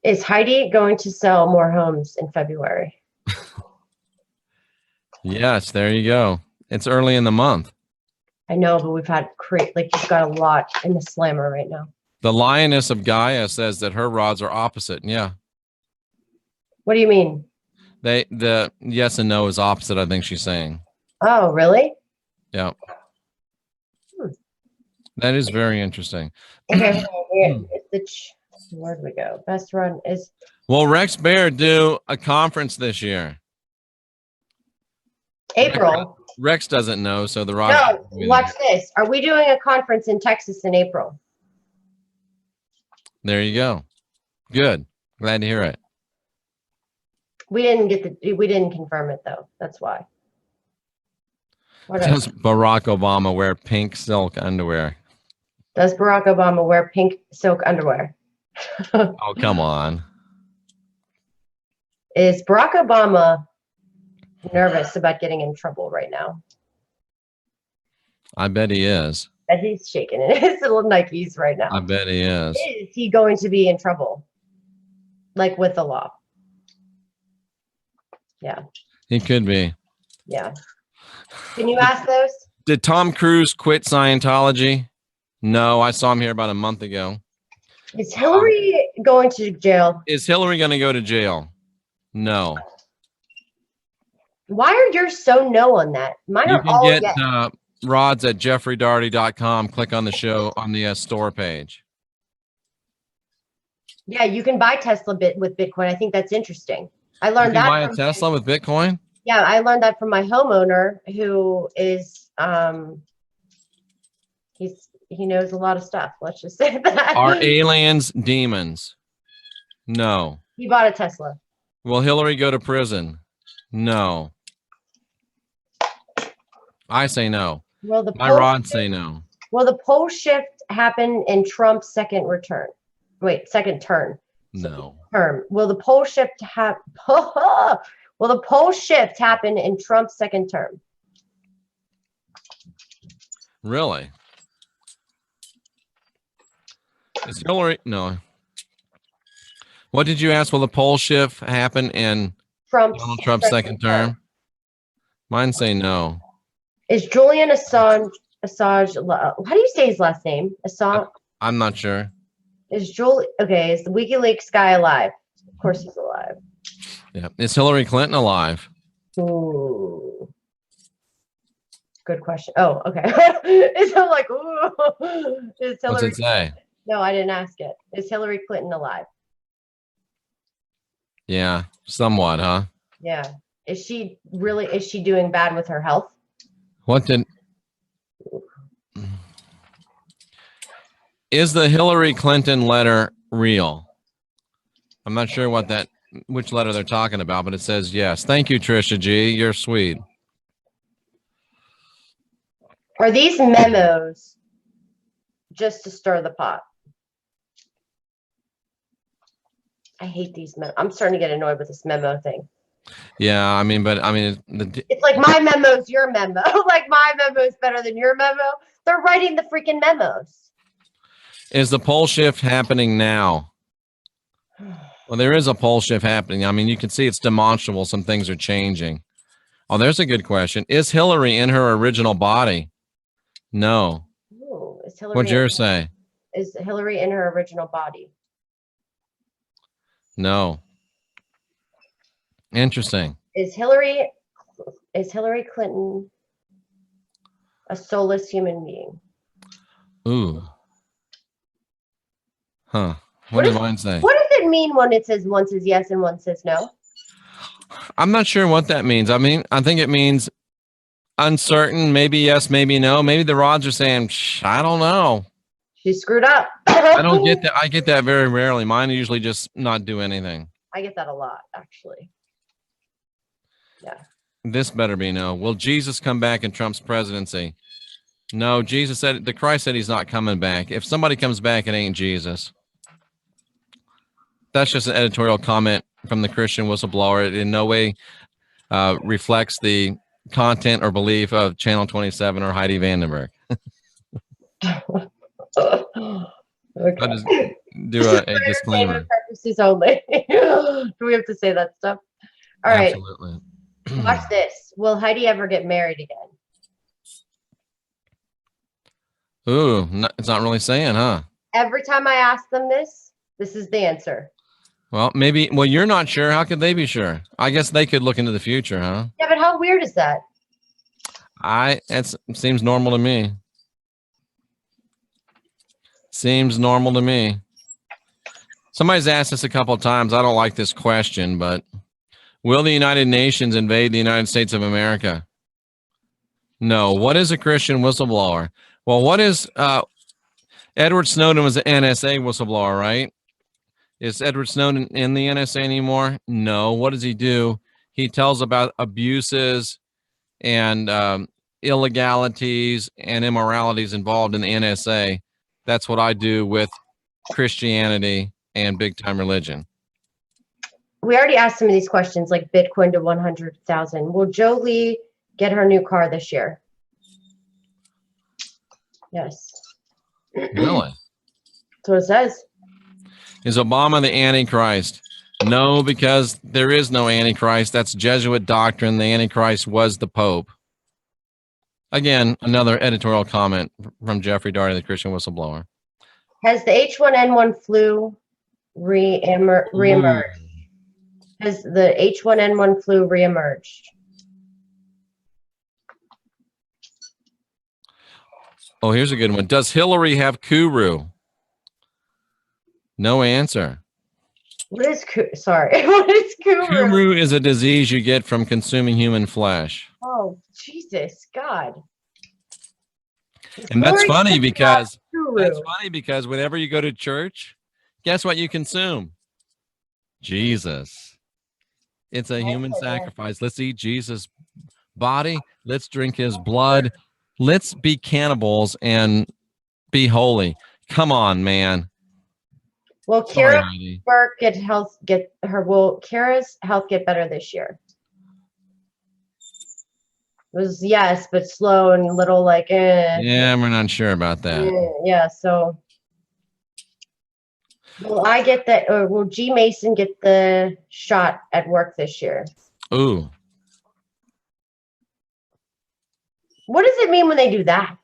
Is Heidi going to sell more homes in February? Yes, there you go. It's early in the month. I know, but we've got a lot in the slammer right now. The Lioness of Gaia says that her rods are opposite. Yeah. What do you mean? The yes and no is opposite, I think she's saying. Oh, really? Yeah. That is very interesting. Okay, where do we go? Best run is. Will Rex Bear do a conference this year? April. Rex doesn't know, so the rods. No, watch this. Are we doing a conference in Texas in April? There you go. Good. Glad to hear it. We didn't confirm it though. That's why. Does Barack Obama wear pink silk underwear? Does Barack Obama wear pink silk underwear? Oh, come on. Is Barack Obama nervous about getting in trouble right now? I bet he is. As he's shaking in his little Nikes right now. I bet he is. Is he going to be in trouble? Like with the law? Yeah. He could be. Yeah. Can you ask those? Did Tom Cruise quit Scientology? No, I saw him here about a month ago. Is Hillary going to jail? Is Hillary going to go to jail? No. Why are yours so no on that? Mine You are can all get yes. rods at jeffreydarty.com. Click on the show on the store page. Yeah, you can buy Tesla with Bitcoin. I think that's interesting. I learned You can that buy a from Tesla with Bitcoin? Yeah, I learned that from my homeowner who is he knows a lot of stuff. Let's just say that. Are aliens demons? No. He bought a Tesla. Will Hillary go to prison? No. I say no. Will the My rods say no. Will the pole shift happen in Trump's second return? Wait, second turn. No. Term. Will the pole shift Will the pole shift happen in Trump's second term? Really? Is Hillary? No. What did you ask? Will the pole shift happen in Donald Trump's second term? Mine say no. Is Julian Assange, how do you say his last name? Assange? I'm not sure. Is the WikiLeaks guy alive? Of course he's alive. Yeah. Is Hillary Clinton alive? Ooh. Good question. Oh, okay. It's like, ooh. Is Hillary What's it say? No, I didn't ask it. Is Hillary Clinton alive? Yeah, somewhat, huh? Yeah. Is she doing bad with her health? Is the Hillary Clinton letter real? I'm not sure which letter they're talking about, but it says yes. Thank you, Trisha G. You're sweet. Are these memos just to stir the pot? I hate these memos. I'm starting to get annoyed with this memo thing. Yeah, it's like my memo's your memo. Like my memo is better than your memo. They're writing the freaking memos. Is the pole shift happening now? Well, there is a pole shift happening. I mean, you can see it's demonstrable. Some things are changing. Oh, there's a good question. Is Hillary in her original body? No. Ooh, What'd yours say? Is Hillary in her original body? No. Interesting. Is Hillary Clinton a soulless human being? Ooh. Huh. What did mine say? What does it mean when it says one says yes and one says no? I'm not sure what that means. I mean, I think it means uncertain, maybe yes, maybe no. Maybe the rods are saying, I don't know. She screwed up. I don't get that. I get that very rarely. Mine usually just not do anything. I get that a lot, actually. Yeah. This better be no. Will Jesus come back in Trump's presidency? No, the Christ said he's not coming back. If somebody comes back, it ain't Jesus. That's just an editorial comment from the Christian Whistleblower. It in no way reflects the content or belief of Channel 27 or Heidi Vandenberg. Okay. I'll just do a disclaimer. Purposes only. Do we have to say that stuff? All right. Absolutely. Watch this. Will Heidi ever get married again? Ooh, it's not really saying, huh? Every time I ask them this is the answer. Well, maybe. Well, you're not sure. How could they be sure? I guess they could look into the future, huh? Yeah, but how weird is that? It seems normal to me. Seems normal to me. Somebody's asked this a couple of times. I don't like this question, but will the United Nations invade the United States of America? No. What is a Christian whistleblower? Well, what is Edward Snowden was an NSA whistleblower, right? Is Edward Snowden in the NSA anymore? No. What does he do? He tells about abuses and illegalities and immoralities involved in the NSA. That's what I do with Christianity and big time religion. We already asked some of these questions, like Bitcoin to 100,000. Will Jolie get her new car this year? Yes. Really? That's what it says. Is Obama the Antichrist? No, because there is no Antichrist. That's Jesuit doctrine. The Antichrist was the Pope. Again, another editorial comment from Jeffrey Daugherty, the Christian Whistleblower. Has the H1N1 flu reemerged? Has the H1N1 flu reemerged? Oh, here's a good one. Does Hillary have Kuru? No answer. What is sorry? What is Kuru? Kuru is a disease you get from consuming human flesh. Oh, Jesus, God. And that's funny because whenever you go to church, guess what you consume? Jesus. It's a human sacrifice. Let's eat Jesus' body. Let's drink his blood. Let's be cannibals and be holy. Come on, man. Will Kara's health get better this year? It was yes, but slow and little like Yeah, we're not sure about that. Yeah, so will I get that, or will G Mason get the shot at work this year? Ooh. What does it mean when they do that?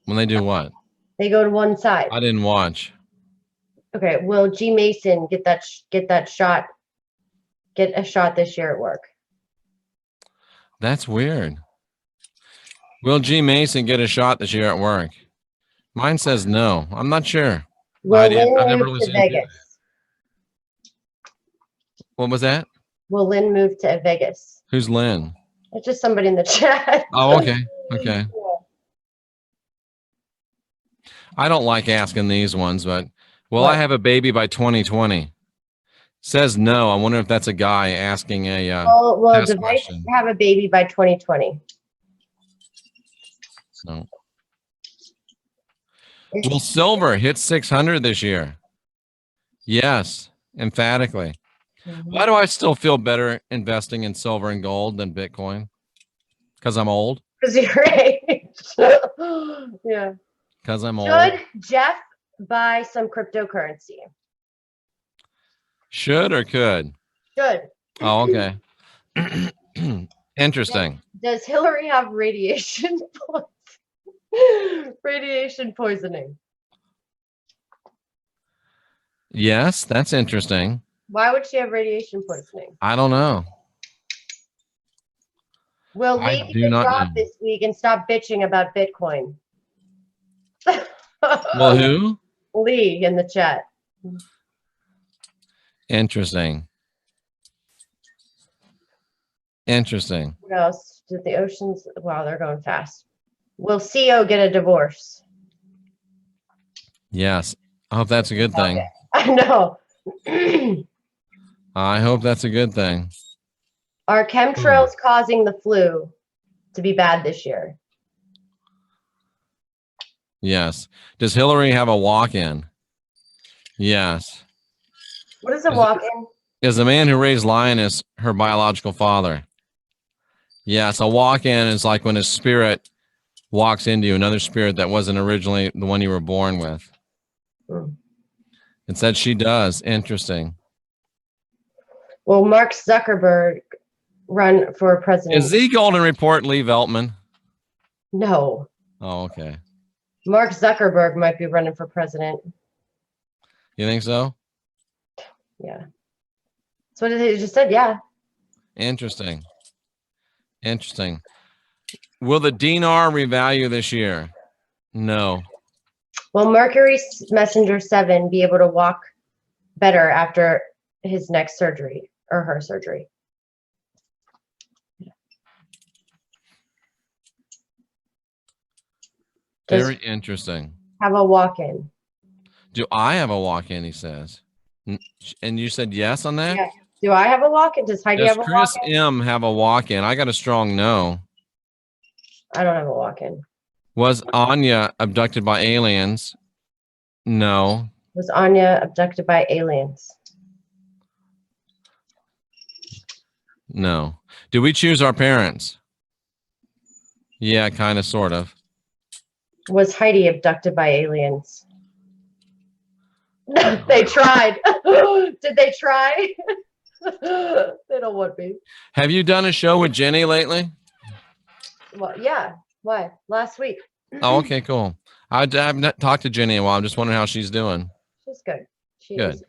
When they do what? They go to one side. I didn't watch. Okay, will G Mason get a shot this year at work? That's weird. Will G Mason get a shot this year at work? Mine says no. I'm not sure. Will Lynn move to Vegas? What was that? Will Lynn move to Vegas? Who's Lynn? It's just somebody in the chat. Oh, okay. Okay. I don't like asking these ones, but will I have a baby by 2020? Says no. I wonder if that's a guy asking a will Device have a baby by 2020? No. Will silver hit 600 this year? Yes, emphatically. Why do I still feel better investing in silver and gold than Bitcoin? Because I'm old? Because you're age. Yeah. Because I'm old. Should Jeff buy some cryptocurrency? Should or could? Should. Oh, okay. Interesting. Does Hillary have radiation poisoning? Yes, that's interesting. Why would she have radiation poisoning? I don't know. Will Lee get a job this week and stop bitching about Bitcoin? Well, who? Lee in the chat. Interesting. Interesting. What else? Did the oceans? Wow, they're going fast. Will CO get a divorce? Yes. I hope that's a good thing. Okay. I know. I hope that's a good thing. Are chemtrails causing the flu to be bad this year? Yes. Does Hillary have a walk-in? Yes. What is a walk-in? Is the man who raised Lioness her biological father? Yes. A walk-in is like when a spirit walks into you, another spirit that wasn't originally the one you were born with. It said she does. Interesting. Will Mark Zuckerberg run for president? Is the Golden Report Lee Veltman? No. Oh, okay. Mark Zuckerberg might be running for president. You think so? Yeah. That's what it just said. Yeah. Interesting. Interesting. Will the dinar revalue this year? No. Will Mercury Messenger 7 be able to walk better after his next surgery or her surgery? Very interesting. Have a walk-in. Do I have a walk-in, he says. And you said yes on that? Yeah. Do I have a walk-in? Does Heidi have a walk-in? Does Chris M have a walk-in? I got a strong no. I don't have a walk-in. Was Anya abducted by aliens? No. Was Anya abducted by aliens? No. Do we choose our parents? Yeah, kind of, sort of. Was Heidi abducted by aliens? They tried. Did they try? They don't want me. Have you done a show with Jenny lately? Well, yeah. Why? Last week. Oh, okay, cool. I've not talked to Jenny in a while. I'm just wondering how she's doing. She's good. She Good. is.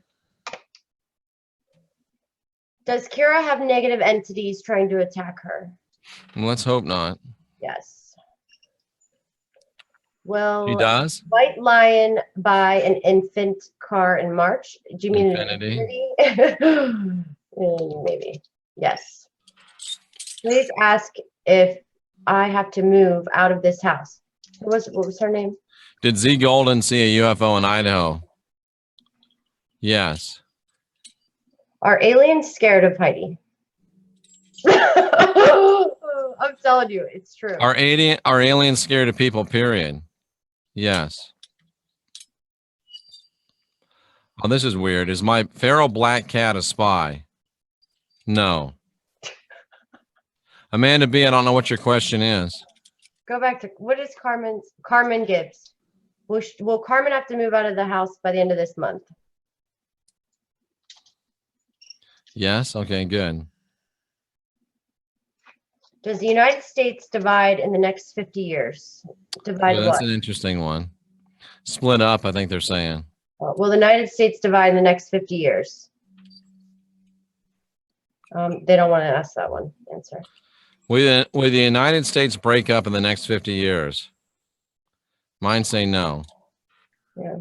Does Kira have negative entities trying to attack her? Let's hope not. Yes. Well, She does? White Lion buy an infant car in March. Do you mean Infinity? Maybe. Yes. Please ask if I have to move out of this house. What was her name? Did Z Golden see a UFO in Idaho? Yes. Are aliens scared of Heidi? I'm telling you, it's true. Are aliens scared of people, period? Yes. Oh, this is weird. Is my feral black cat a spy? No. Amanda B., I don't know what your question is. Go back to, what is Carmen Gibbs? Will Carmen have to move out of the house by the end of this month? Yes? Okay, good. Does the United States divide in the next 50 years? Divide That's what? an interesting one. Split up, I think they're saying. Will the United States divide in the next 50 years? They don't want to ask that one. Answer. Will the United States break up in the next 50 years? Mine say no. Yeah.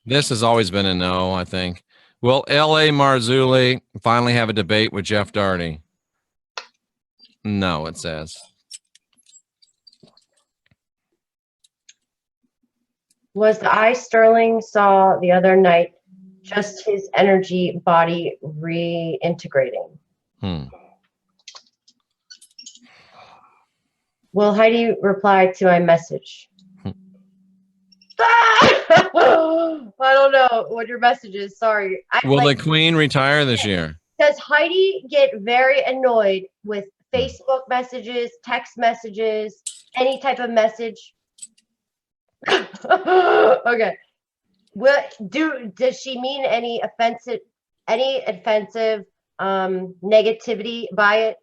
This has always been a no, I think. Will L.A. Marzulli finally have a debate with Jeff Darty? No, it says. Was the eye Sterling saw the other night just his energy body reintegrating? Will Heidi reply to my message? I don't know what your message is. Sorry. Will the Queen retire this year? Does Heidi get very annoyed with Facebook messages, text messages, any type of message? Okay. Does she mean any offensive negativity by it?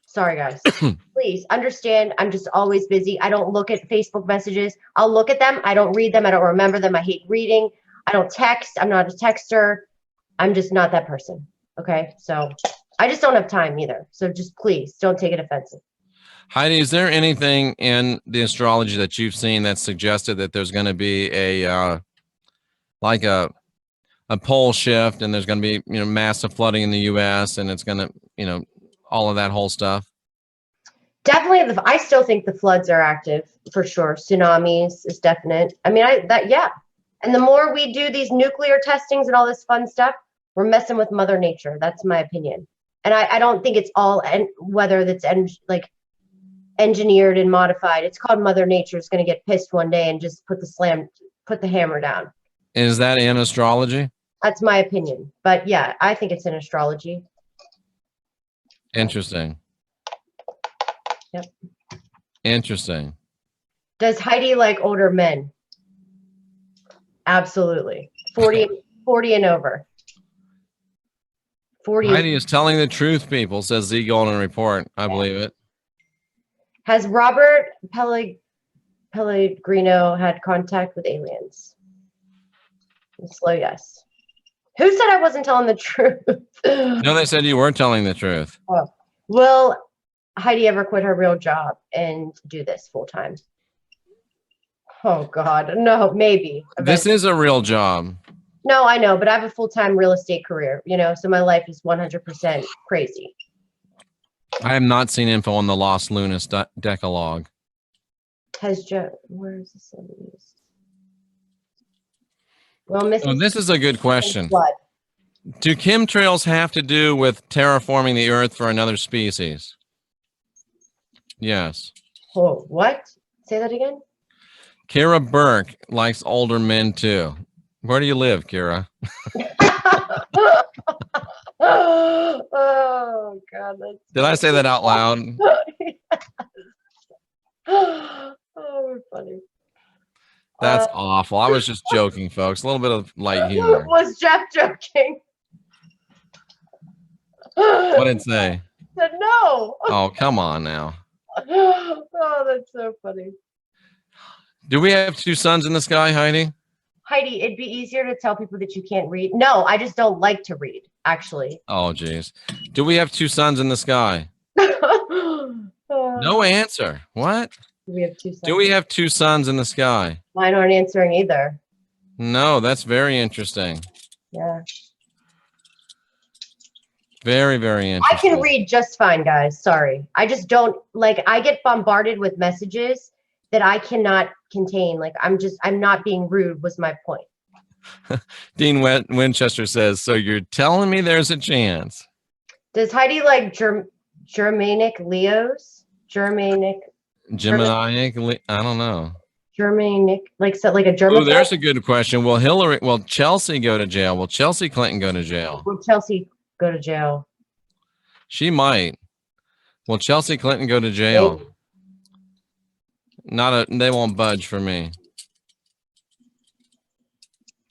Sorry, guys. Please understand, I'm just always busy. I don't look at Facebook messages. I'll look at them. I don't read them. I don't remember them. I hate reading. I don't text. I'm not a texter. I'm just not that person. Okay. So I just don't have time either. So just please don't take it offensive. Heidi, is there anything in the astrology that you've seen that suggested that there's going to be a pole shift, and there's going to be massive flooding in the U.S. and it's going to all of that whole stuff? Definitely, I still think the floods are active for sure. Tsunamis is definite. I mean, yeah. And the more we do these nuclear testings and all this fun stuff, we're messing with Mother Nature. That's my opinion. And I don't think it's all whether that's engineered and modified. It's called Mother Nature is going to get pissed one day and just put the hammer down. Is that in astrology? That's my opinion. But yeah, I think it's in astrology. Interesting. Yep. Interesting. Does Heidi like older men? Absolutely. 40 and over. 40. Heidi is telling the truth, people, says Z Golden Report. I believe it. Has Robert Pellegrino had contact with aliens? Slow yes. Who said I wasn't telling the truth? No, they said you were telling the truth. Oh. Will Heidi ever quit her real job and do this full time? Oh God, no, maybe. This is a real job. No, I know, but I have a full-time real estate career, so my life is 100% crazy. I have not seen info on the Lost Lunas Decalogue. Where is this? Well, this is a good question. Do chemtrails have to do with terraforming the Earth for another species? Yes. Oh, what? Say that again. Kira Burke likes older men too. Where do you live, Kira? Oh God, that's Did I say that out loud? Oh, funny. That's awful. I was just joking, folks. A little bit of light humor. Was Jeff joking? What did it say? Said no. Oh, come on now. Oh, that's so funny. Do we have two suns in the sky, Heidi? Heidi, it'd be easier to tell people that you can't read. No, I just don't like to read, actually. Oh, geez. Do we have two suns in the sky? No answer. What? We have two suns. Do we have two suns in the sky? Mine aren't answering either. No, that's very interesting. Yeah. Very, very interesting. I can read just fine, guys. Sorry. I just don't like, I get bombarded with messages that I cannot contain. Like, I'm not being rude was my point. Dean Winchester says, so you're telling me there's a chance. Does Heidi like Germanic Leos? Germanic? Gemini? I don't know. Germanic, like a German. Oh, there's a good question. Will Chelsea go to jail? Will Chelsea Clinton go to jail? Will Chelsea go to jail? She might. Will Chelsea Clinton go to jail? They won't budge for me.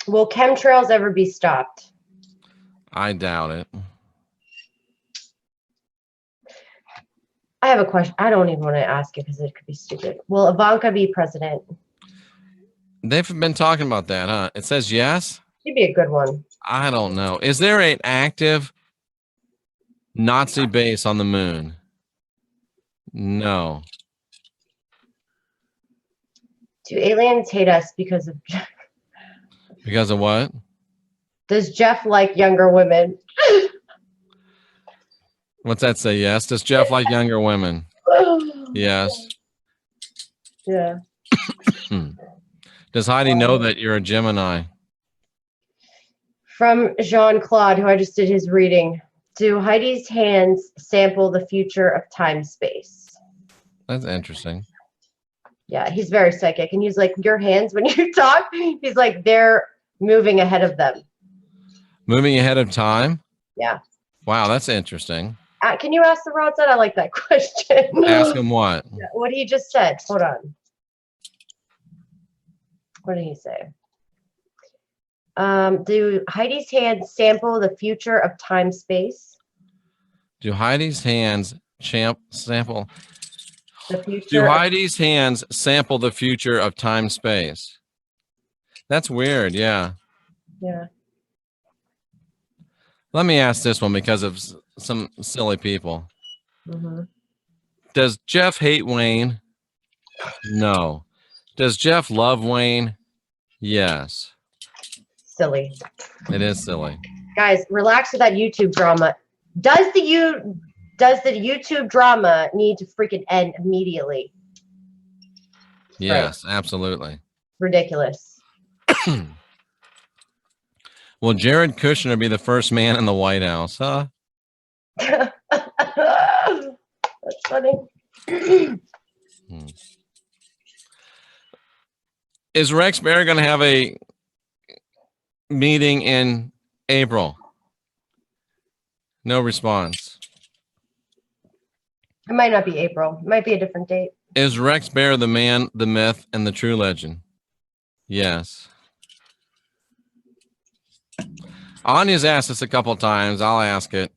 Will chemtrails ever be stopped? I doubt it. I have a question. I don't even want to ask it because it could be stupid. Will Ivanka be president? They've been talking about that, huh? It says yes. She'd be a good one. I don't know. Is there an active Nazi base on the moon? No. Do aliens hate us because of Jeff? Because of what? Does Jeff like younger women? What's that say? Yes. Does Jeff like younger women? Yes. Yeah. Does Heidi know that you're a Gemini? From Jean-Claude, who I just did his reading. Do Heidi's hands sample the future of time-space? That's interesting. Yeah, he's very psychic. And he's like, your hands, when you talk, he's like, they're moving ahead of them. Moving ahead of time? Yeah. Wow, that's interesting. Can you ask the rods that? I like that question. Ask him what? What he just said. Hold on. What did he say? Do Heidi's hands sample the future of time space? Do Heidi's hands sample The future. Do Heidi's hands sample the future of time space? That's weird, yeah. Yeah. Let me ask this one because of some silly people. Mm-hmm. Does Jeff hate Wayne? No. Does Jeff love Wayne? Yes. Silly. It is silly. Guys, relax with that YouTube drama. Does the YouTube drama need to freaking end immediately? Yes, right. Absolutely. Ridiculous. Will Jared Kushner be the first man in the White House? Huh? That's funny. Is Rex Bear going to have a meeting in April? No response. It might not be April. It might be a different date. Is Rex Bear the man, the myth, and the true legend? Yes. Anya's asked this a couple of times. I'll ask it.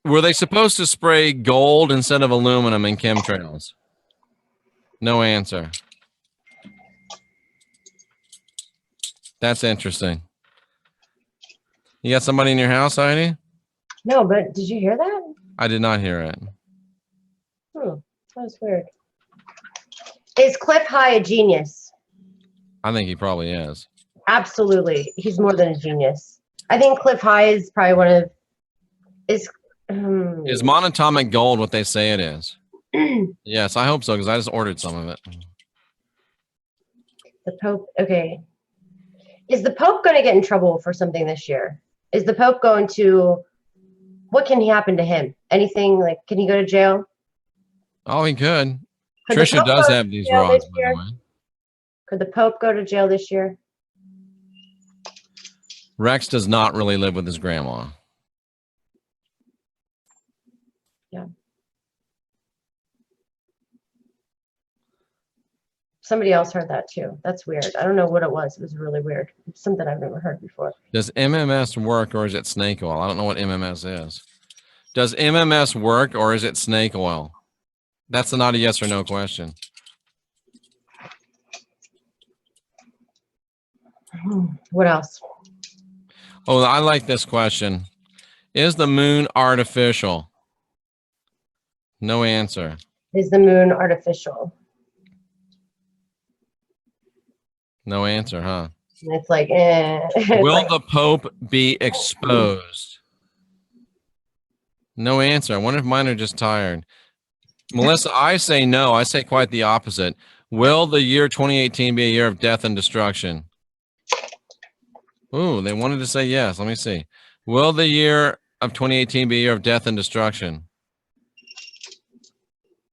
Were they supposed to spray gold instead of aluminum in chemtrails? No answer. That's interesting. You got somebody in your house, Heidi? No, but did you hear that? I did not hear it. That was weird. Is Cliff High a genius? I think he probably is. Absolutely. He's more than a genius. I think Cliff High is probably one of... Is monatomic gold what they say it is? Yes, I hope so, because I just ordered some of it. The Pope, okay. Is the Pope going to get in trouble for something this year? Is the Pope going to... What can happen to him? Anything, like, can he go to jail? Oh, he could. Could the Trisha Pope does go have to these jail rods, this by the year? way. Could the Pope go to jail this year? Rex does not really live with his grandma. Yeah. Somebody else heard that too. That's weird. I don't know what it was. It was really weird. It's something I've never heard before. Does MMS work or is it snake oil? I don't know what MMS is. Does MMS work or is it snake oil? That's not a yes or no question. What else? Oh, I like this question. Is the moon artificial? No answer. Is the moon artificial? No answer, huh? And it's like, eh. Will the Pope be exposed? No answer. I wonder if mine are just tired. Melissa, I say no. I say quite the opposite. Will the year 2018 be a year of death and destruction? Ooh, they wanted to say yes. Let me see. Will the year of 2018 be a year of death and destruction?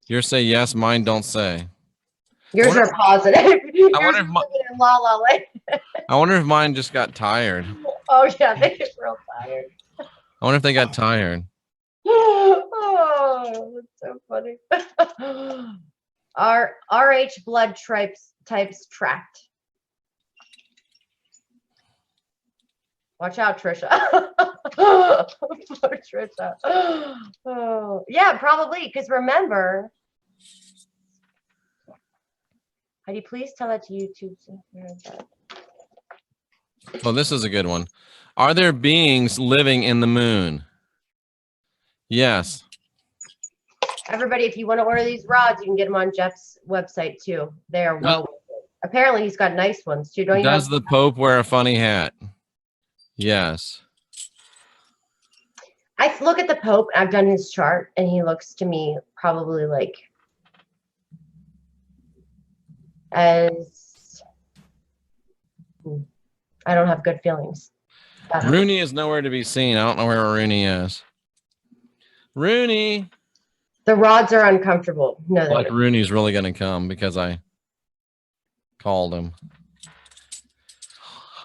Yours say yes, mine don't say. Yours are positive. I wonder if la la land. I wonder if mine just got tired. Oh yeah, they get real tired. I wonder if they got tired. Oh, that's so funny. Our RH blood types tracked. Watch out, Trisha. Poor Trisha. Oh, yeah, probably. Because remember, Heidi, please tell that to YouTube. Oh, this is a good one. Are there beings living in the moon? Yes. Everybody, if you want to order these rods, you can get them on Jeff's website too. They are well. Apparently, he's got nice ones too. Don't you? Does the Pope wear a funny hat? Yes. I look at the Pope. I've done his chart, and he looks to me probably like as I don't have good feelings. Rooney is nowhere to be seen. I don't know where Rooney is. Rooney. The rods are uncomfortable. No, Like Rooney's really going to come because I called him.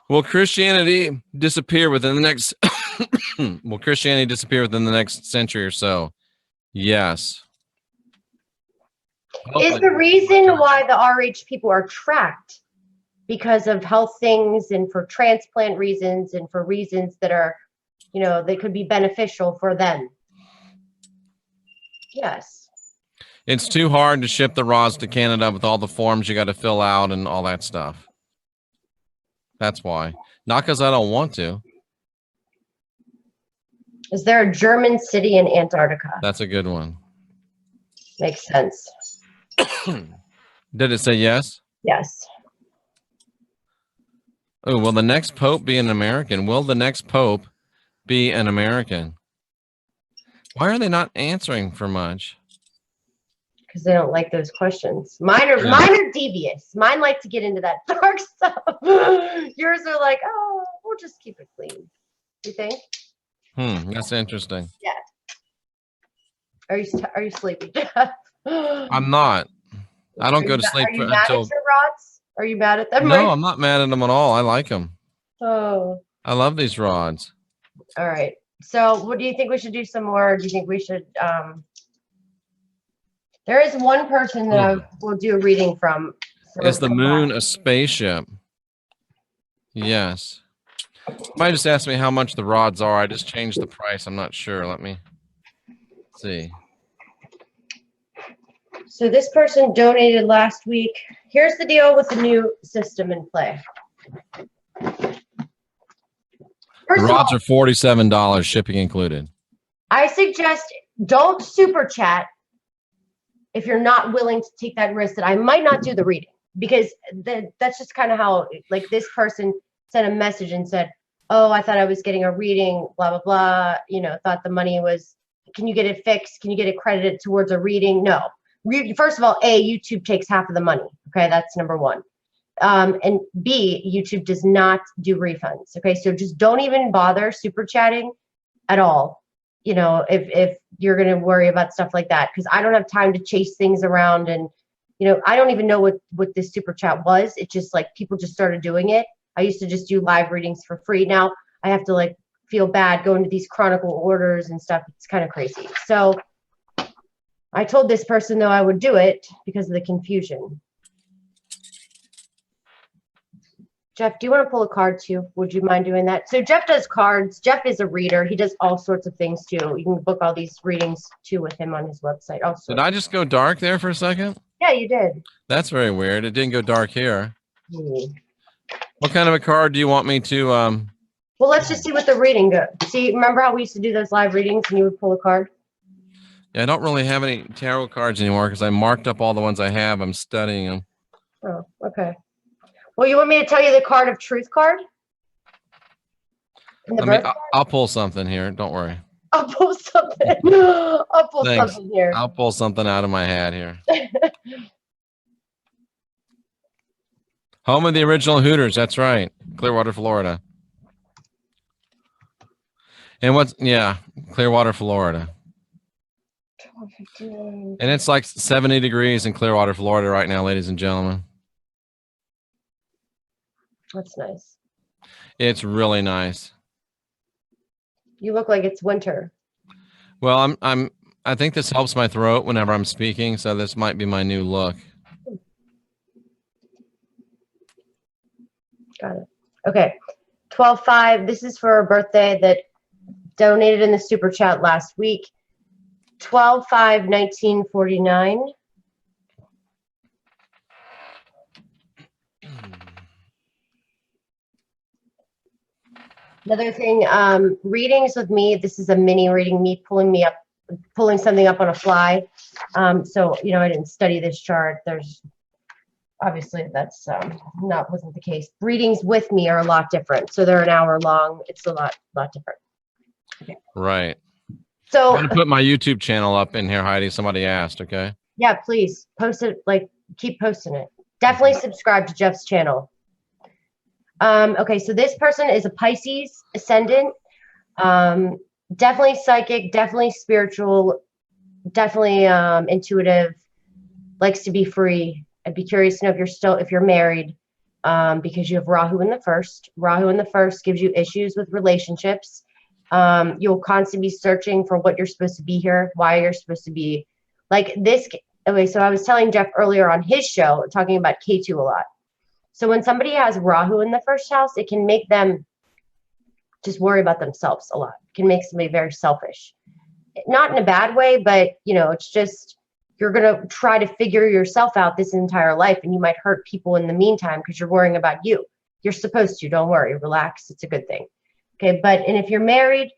Will Christianity disappear within the next will Christianity disappear within the next century or so? Yes. Is the reason why the RH people are tracked because of health things and for transplant reasons and for reasons that are, you know, they could be beneficial for them? Yes. It's too hard to ship the rods to Canada with all the forms you got to fill out and all that stuff. That's why. Not because I don't want to. Is there a German city in Antarctica? That's a good one. Makes sense. Did it say yes? Yes. Oh, will the next Pope be an American? Will the next Pope be an American? Why are they not answering for much? Because they don't like those questions. Mine are devious. Mine like to get into that dark stuff. Yours are like, oh, we'll just keep it clean. You think? That's interesting. Yeah. Are you sleepy, Jeff? I'm not. I don't go to sleep until. Are you mad at your rods? Are you mad at them? No, I'm not mad at them at all. I like them. Oh. I love these rods. All right. So, what do you think we should do some more? Do you think we should? There is one person that I will do a reading from. Is the moon a spaceship? Yes. Might just ask me how much the rods are. I just changed the price. I'm not sure. Let me see. So this person donated last week. Here's the deal with the new system in play. The rods are $47, shipping included. I suggest don't super chat if you're not willing to take that risk that I might not do the reading, because that's just kind of how, like, this person sent a message and said, oh, I thought I was getting a reading, blah, blah, blah, you know, thought the money was, can you get it fixed? Can you get it credited towards a reading? No. First of all, A, YouTube takes half of the money. Okay, that's number one. And B, YouTube does not do refunds. Okay, so just don't even bother super chatting at all. you know, if you're going to worry about stuff like that, because I don't have time to chase things around. And, you know, I don't even know what this super chat was. It just like people just started doing it. I used to just do live readings for free. Now I have to like feel bad going to these chronicle orders and stuff. It's kind of crazy. So I told this person though I would do it because of the confusion. Jeff, do you want to pull a card too? Would you mind doing that? So Jeff does cards. Jeff is a reader. He does all sorts of things too. You can book all these readings too with him on his website. Also, Did I just go dark there for a second? Yeah, you did. That's very weird. It didn't go dark here. Hmm. What kind of a card do you want me to Well, let's just see what the reading goes. See, remember how we used to do those live readings and you would pull a card? Yeah, I don't really have any tarot cards anymore because I marked up all the ones I have. I'm studying them. Oh, okay. Well, you want me to tell you the card of truth card? I'll pull something here. Don't worry. I'll pull something. I'll pull Thanks. something here. I'll pull something out of my hat here. Home of the original Hooters. That's right. Clearwater, Florida. And Clearwater, Florida. And it's like 70 degrees in Clearwater, Florida right now, ladies and gentlemen. That's nice. It's really nice. You look like it's winter. Well, I think this helps my throat whenever I'm speaking, so this might be my new look. Got it. Okay. 12/5. This is for a birthday that donated in the super chat last week. 12/5/1949. Another thing, readings with me. This is a mini reading, me pulling something up on a fly. So, you know, I didn't study this chart. There's obviously that's wasn't the case. Readings with me are a lot different. So they're an hour long. It's a lot different. Okay. Right. So I'm going to put my YouTube channel up in here, Heidi. Somebody asked, okay? Yeah, please post it. Like, keep posting it. Definitely subscribe to Jeff's channel. Okay, so this person is a Pisces ascendant. Definitely psychic, definitely spiritual, definitely intuitive, likes to be free. I'd be curious to know if you're married, because you have Rahu in the first. Rahu in the first gives you issues with relationships. You'll constantly be searching for what you're supposed to be here, why you're supposed to be like this. Okay, so I was telling Jeff earlier on his show, talking about K2 a lot. So when somebody has Rahu in the first house, it can make them just worry about themselves a lot. It can make somebody very selfish. Not in a bad way, but, you know, it's just you're going to try to figure yourself out this entire life, and you might hurt people in the meantime because you're worrying about you. You're supposed to. Don't worry. Relax. It's a good thing. Okay, and if you're married,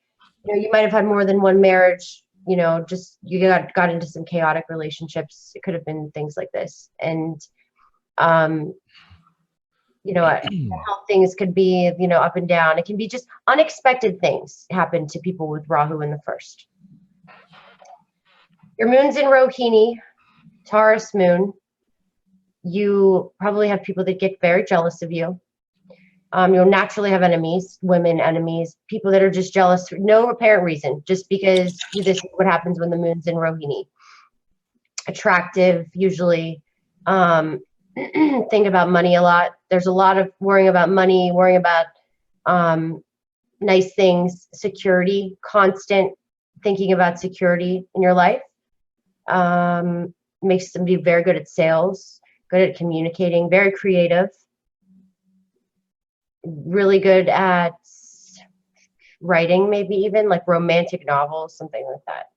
you know, you might have had more than one marriage. You know, just you got into some chaotic relationships. It could have been things like this. And, you know, how things could be, you know, up and down. It can be just unexpected things happen to people with Rahu in the first. Your moon's in Rohini, Taurus moon. You probably have people that get very jealous of you. You'll naturally have enemies, women enemies, people that are just jealous for no apparent reason, just because this is what happens when the moon's in Rohini. Attractive, usually. Think about money a lot. There's a lot of worrying about money, worrying about nice things, security, constant thinking about security in your life. Makes somebody very good at sales, good at communicating, very creative, really good at writing, maybe even like romantic novels, something like that.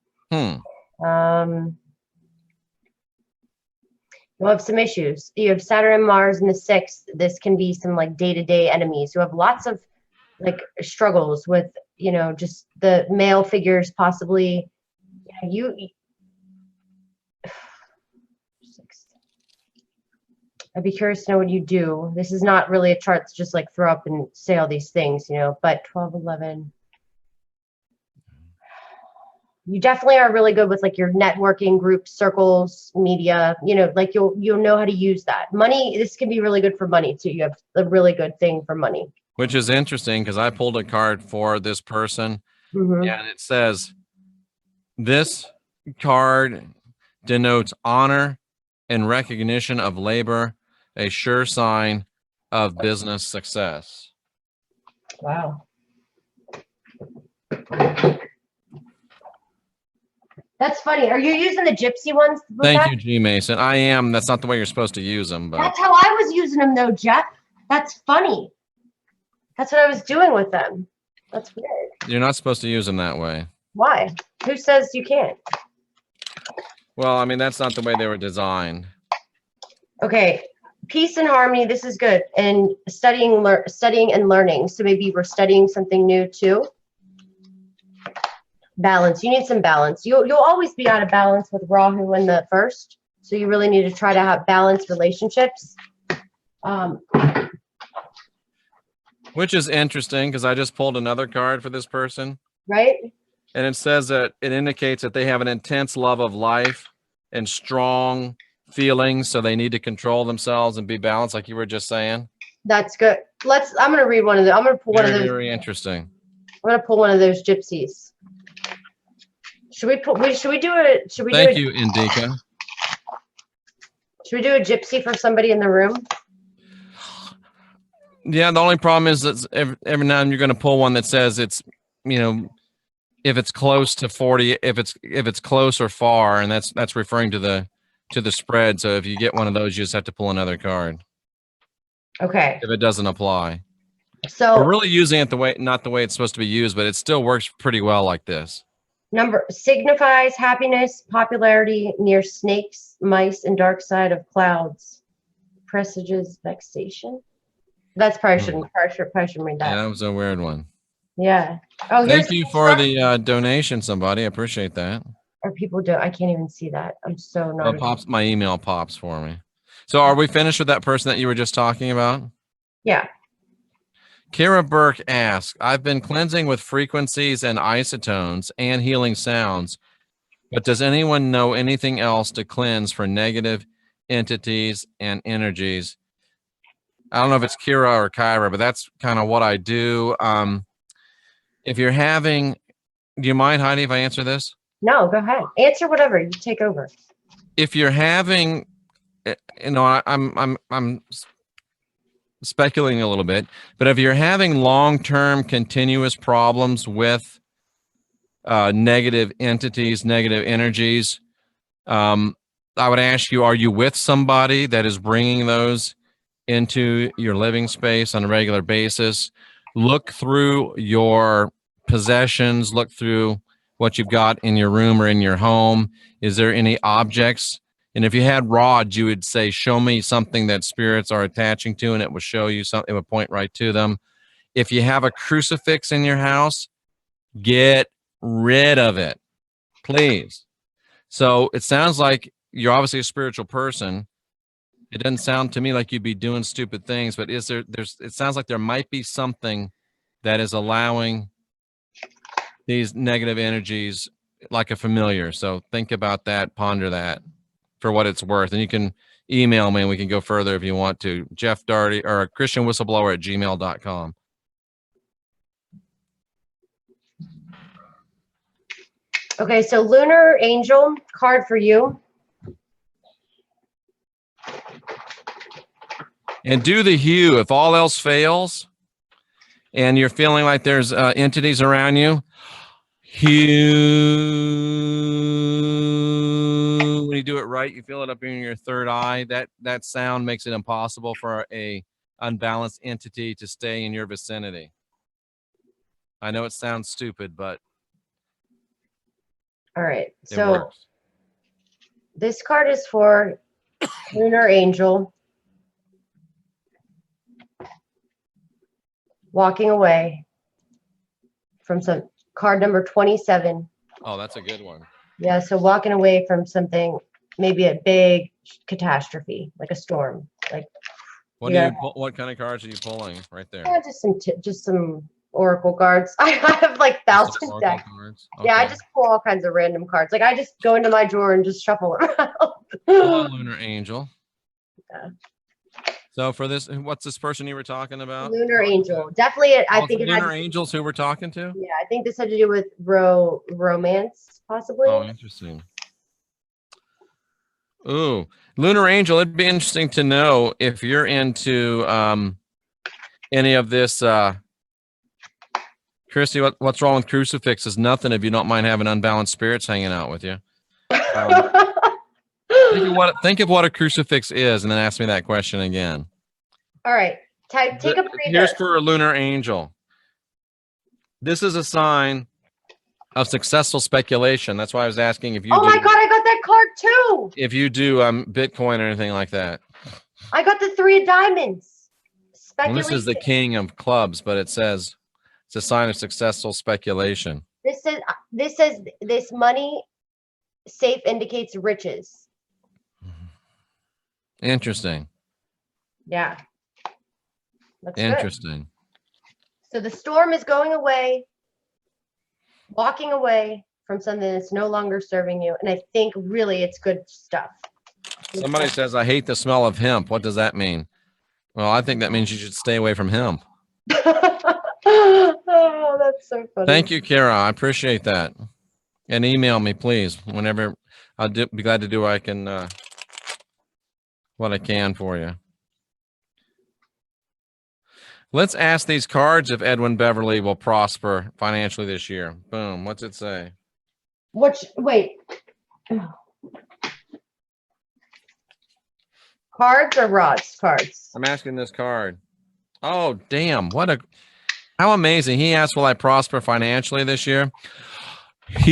You'll have some issues. You have Saturn and Mars in the 6th. This can be some like day-to-day enemies who have lots of like struggles with, you know, just the male figures, possibly. I'd be curious to know what you do. This is not really a chart to just like throw up and say all these things, you know, but 12/11. You definitely are really good with like your networking groups, circles, media, you know, like you'll know how to use that. Money, this can be really good for money too. You have a really good thing for money. Which is interesting because I pulled a card for this person and it says This card denotes honor and recognition of labor, a sure sign of business success. Wow. That's funny. Are you using the gypsy ones? Thank you, G. Mason. I am. That's not the way you're supposed to use them, but That's how I was using them, though, Jeff. That's funny. That's what I was doing with them. That's weird. you're not supposed to use them that way. Why? Who says you can't? Well, I mean, that's not the way they were designed. Okay. Peace and harmony. This is good. And studying and learning. So maybe we're studying something new too. Balance. You need some balance. You'll always be out of balance with Rahu in the first. So you really need to try to have balanced relationships. Which is interesting because I just pulled another card for this person. Right? And it says that it indicates that they have an intense love of life and strong feelings. So they need to control themselves and be balanced, like you were just saying. That's good. I'm going to read one of them. I'm going to pull one of those. Very interesting. I'm going to pull one of those gypsies. Should we do it? Thank you, Indika. Should we do a gypsy for somebody in the room? Yeah, the only problem is that every now and then you're going to pull one that says it's, if it's close to 40, if it's close or far, and that's referring to the spread. So if you get one of those, you just have to pull another card. Okay. If it doesn't apply. So we're really using it not the way it's supposed to be used, but it still works pretty well like this. Number signifies happiness, popularity near snakes, mice, and dark side of clouds. Presages vexation. That's probably shouldn't read that. Yeah, that was a weird one. Yeah. Oh, thank you for the donation, somebody. I appreciate that. Or people do. I can't even see that. I'm so not. Well, my email pops for me. So are we finished with that person that you were just talking about? Yeah. Kara Burke asks, I've been cleansing with frequencies and isotones and healing sounds, but does anyone know anything else to cleanse for negative entities and energies? I don't know if it's Kira or Kyra, but that's kind of what I do. If you're having, do you mind, Heidi, if I answer this? No, go ahead. Answer whatever. You take over. If you're having, I'm speculating a little bit, but if you're having long-term continuous problems with negative entities, negative energies, I would ask you, are you with somebody that is bringing those into your living space on a regular basis? Look through your possessions, look through what you've got in your room or in your home. Is there any objects? And if you had rods, you would say, show me something that spirits are attaching to, and it would show you something, it would point right to them. If you have a crucifix in your house, get rid of it, please. So it sounds like you're obviously a spiritual person. It doesn't sound to me like you'd be doing stupid things, but it sounds like there might be something that is allowing these negative energies like a familiar. So think about that, ponder that for what it's worth. And you can email me and we can go further if you want to. Jeff Darty or christianwhistleblower@gmail.com. Okay, so Lunar Angel card for you. And do the hue. If all else fails and you're feeling like there's entities around you, hue. When you do it right, you feel it up in your third eye. That sound makes it impossible for a unbalanced entity to stay in your vicinity. I know it sounds stupid, but all right. So this card is for Lunar Angel. Walking away from some card number 27. Oh, that's a good one. Yeah, so walking away from something, maybe a big catastrophe, like a storm. Like what kind of cards are you pulling right there? Yeah, just some oracle cards. I have like thousands of decks. Okay. Yeah, I just pull all kinds of random cards. Like I just go into my drawer and just shuffle around. Hello, Lunar Angel. Yeah. So for this, what's this person you were talking about? Lunar Angel. Definitely, I think it Lunar Angels who we're talking to? Yeah, I think this had to do with romance. possibly. Oh, interesting. Ooh, Lunar Angel. It'd be interesting to know if you're into any of this. Christy, what's wrong with crucifixes? Nothing if you don't mind having unbalanced spirits hanging out with you. Think of what a crucifix is, and then ask me that question again. All right, take a breather. Here's for a Lunar Angel. This is a sign of successful speculation. That's why I was asking if you. Oh my God, I got that card too. If you do Bitcoin or anything like that. I got the 3 of diamonds. Well, this is the king of clubs, but it says it's a sign of successful speculation. This says this money safe indicates riches. Interesting. Yeah. Looks interesting. Good. So the storm is going away, walking away from something that's no longer serving you. And I think really it's good stuff. Somebody says, I hate the smell of hemp. What does that mean? Well, I think that means you should stay away from hemp. Oh, that's so funny. Thank you, Kara. I appreciate that. And email me, please, whenever. I'll be glad to do what I can for you. Let's ask these cards if Edwin Beverly will prosper financially this year. Boom. What's it say? Wait. Cards or rods? Cards. I'm asking this card. Oh, damn. How amazing. He asked, will I prosper financially this year? Oh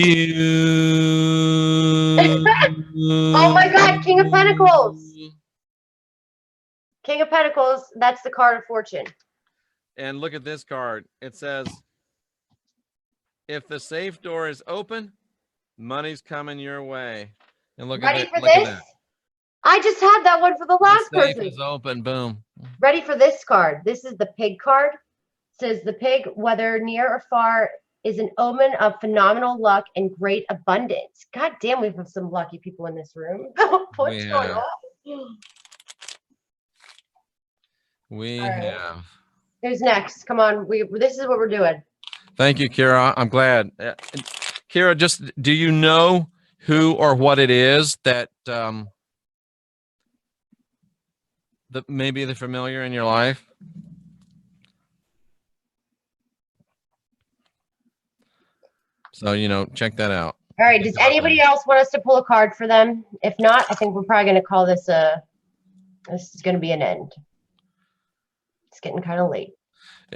my God, King of Pentacles. King of Pentacles, that's the card of fortune. And look at this card. It says, if the safe door is open, money's coming your way. And look at that. I just had that one for the last person. The safe is open. Boom. Ready for this card. This is the pig card. It says the pig, whether near or far, is an omen of phenomenal luck and great abundance. God damn, we have some lucky people in this room. What's going on? We have. Who's next? Come on. This is what we're doing. Thank you, Kira. I'm glad. Kira, just do you know who or what it is that maybe they're familiar in your life? So, check that out. All right. Does anybody else want us to pull a card for them? If not, I think we're probably going to call this this is going to be an end. It's getting kind of late.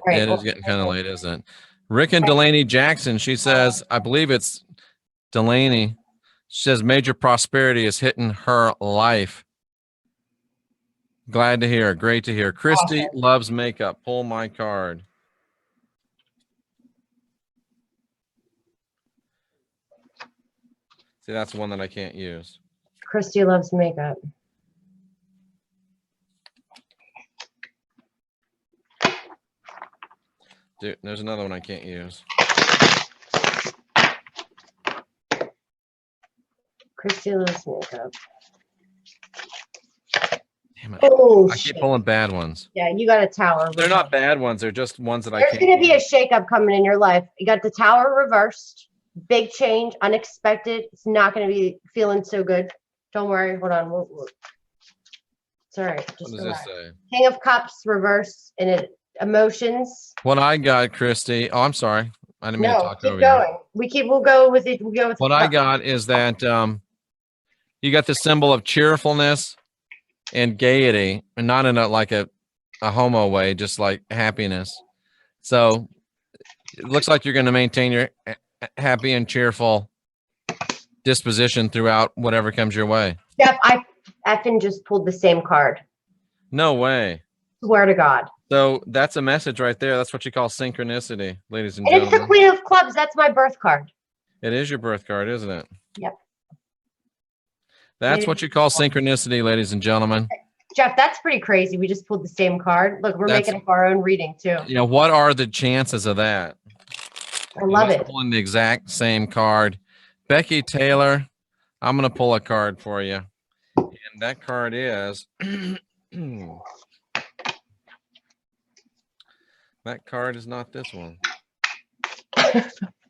Right, it is getting kind of late, isn't it? Rick and Delaney Jackson, she says, I believe it's Delaney. She says major prosperity is hitting her life. Glad to hear. Great to hear. Christy loves makeup. Pull my card. See, that's one that I can't use. Christy loves makeup. Dude, there's another one I can't use. Christy loves makeup. Damn it. Oh, I keep pulling bad ones. Yeah, you got a tower. They're not bad ones. They're just ones that I can't. There's going to be a shakeup coming in your life. You got the tower reversed. Big change, unexpected. It's not going to be feeling so good. Don't worry. Hold on. It's all right. Just what does this say? King of Cups reverse and emotions. What I got, Christy. Oh, I'm sorry. I didn't mean to talk over you. We'll go with it. We'll go with what I got is that you got the symbol of cheerfulness and gaiety, and not in a homo way, just like happiness. So it looks like you're going to maintain your happy and cheerful disposition throughout whatever comes your way. Steph, I effing just pulled the same card. No way. Swear to God. So that's a message right there. That's what you call synchronicity, ladies and gentlemen. It's the Queen of Clubs. That's my birth card. It is your birth card, isn't it? Yep. That's what you call synchronicity, ladies and gentlemen. Jeff, that's pretty crazy. We just pulled the same card. Look, we're making up our own reading too. What are the chances of that? I love it. Pulling the exact same card. Becky Taylor, I'm going to pull a card for you. And that card is... that card is not this one.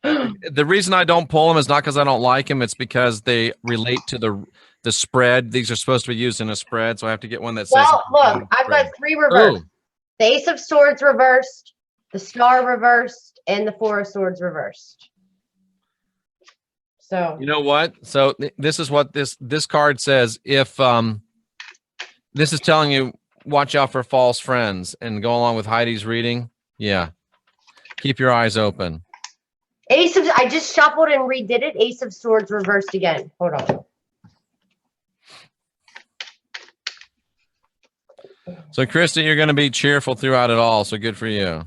The reason I don't pull them is not because I don't like them. It's because they relate to the spread. These are supposed to be used in a spread, so I have to get one that says. Well, look, I've got 3 reversed. Ooh. The Ace of Swords reversed, the Star reversed, and the 4 of Swords reversed. So You know what? So this is what this card says. If this is telling you, watch out for false friends, and go along with Heidi's reading. Yeah, keep your eyes open. Ace of, I just shuffled and redid it. Ace of Swords reversed again. Hold on. So, Krista, you're going to be cheerful throughout it all. So good for you.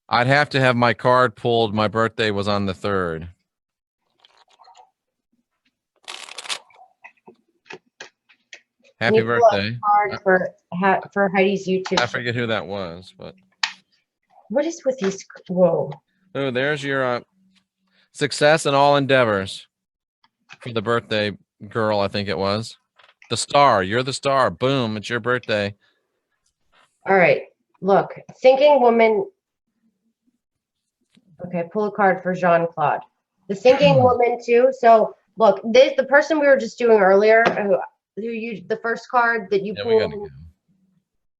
I'd have to have my card pulled. My birthday was on the 3rd. Happy birthday. Card for Heidi's YouTube. I forget who that was, but. What is with these? Whoa. Oh, there's your success in all endeavors for the birthday girl, I think it was. The star. You're the star. Boom. It's your birthday. All right. Look, thinking woman. Okay, pull a card for Jean-Claude. The thinking woman too. So look, the person we were just doing earlier, who used the first card that you pulled. Go.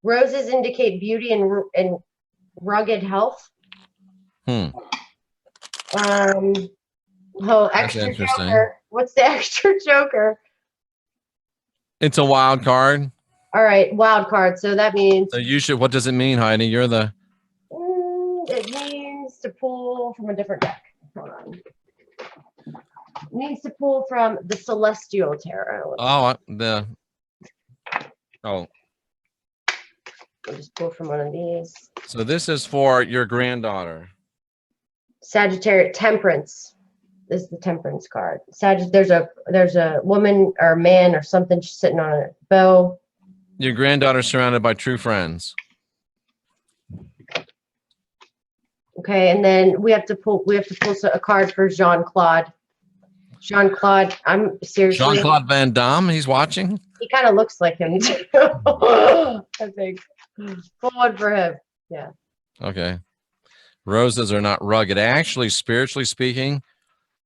Roses indicate beauty and rugged health. Oh, extra joker. What's the extra joker? It's a wild card. All right, wild card. So that means. So you should. What does it mean, Heidi? You're the. It means to pull from a different deck. Hold on. It means to pull from the Celestial Tarot. Oh. I'll just pull from one of these. So this is for your granddaughter. Sagittarius Temperance. This is the Temperance card. There's a woman or man or something sitting on a bow. Your granddaughter's surrounded by true friends. Okay, and then we have to pull a card for Jean-Claude. Jean-Claude, I'm seriously. Jean-Claude Van Damme, he's watching. He kind of looks like him too. I think. Pull one for him. Yeah. Okay. Roses are not rugged. Actually, spiritually speaking,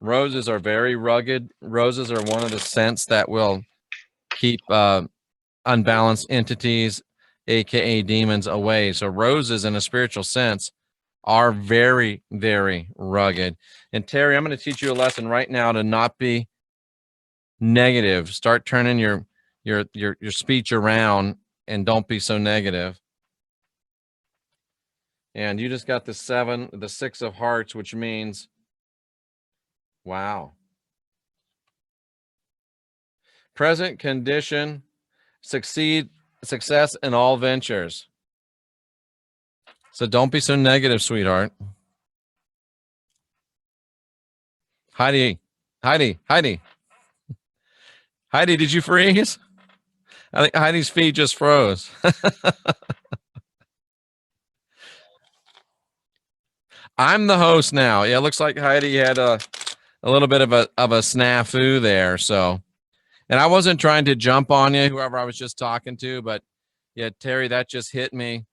roses are very rugged. Roses are one of the scents that will keep unbalanced entities, aka demons, away. So roses, in a spiritual sense, are very, very rugged. And Terry, I'm going to teach you a lesson right now to not be negative. Start turning your speech around and don't be so negative. And you just got the 6 of hearts, which means, wow. Present condition, success in all ventures. So don't be so negative, sweetheart. Heidi, did you freeze? I think Heidi's feet just froze. I'm the host now. Yeah, it looks like Heidi had a little bit of a snafu there. So, and I wasn't trying to jump on you, whoever I was just talking to, but yeah, Terry, that just hit me.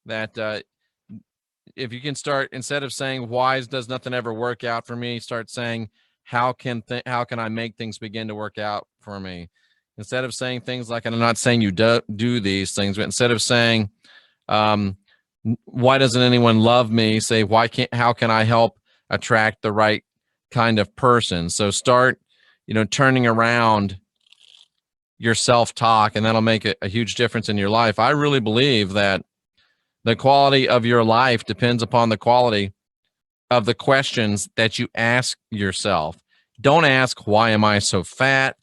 That if you can start, instead of saying why does nothing ever work out for me, start saying how can I make things begin to work out for me? Instead of saying things like, and I'm not saying you do these things, but instead of saying why doesn't anyone love me, say how can I help attract the right kind of person? So start turning around your self-talk, and that'll make a huge difference in your life. I really believe that the quality of your life depends upon the quality of the questions that you ask yourself. Don't ask, why am I so fat?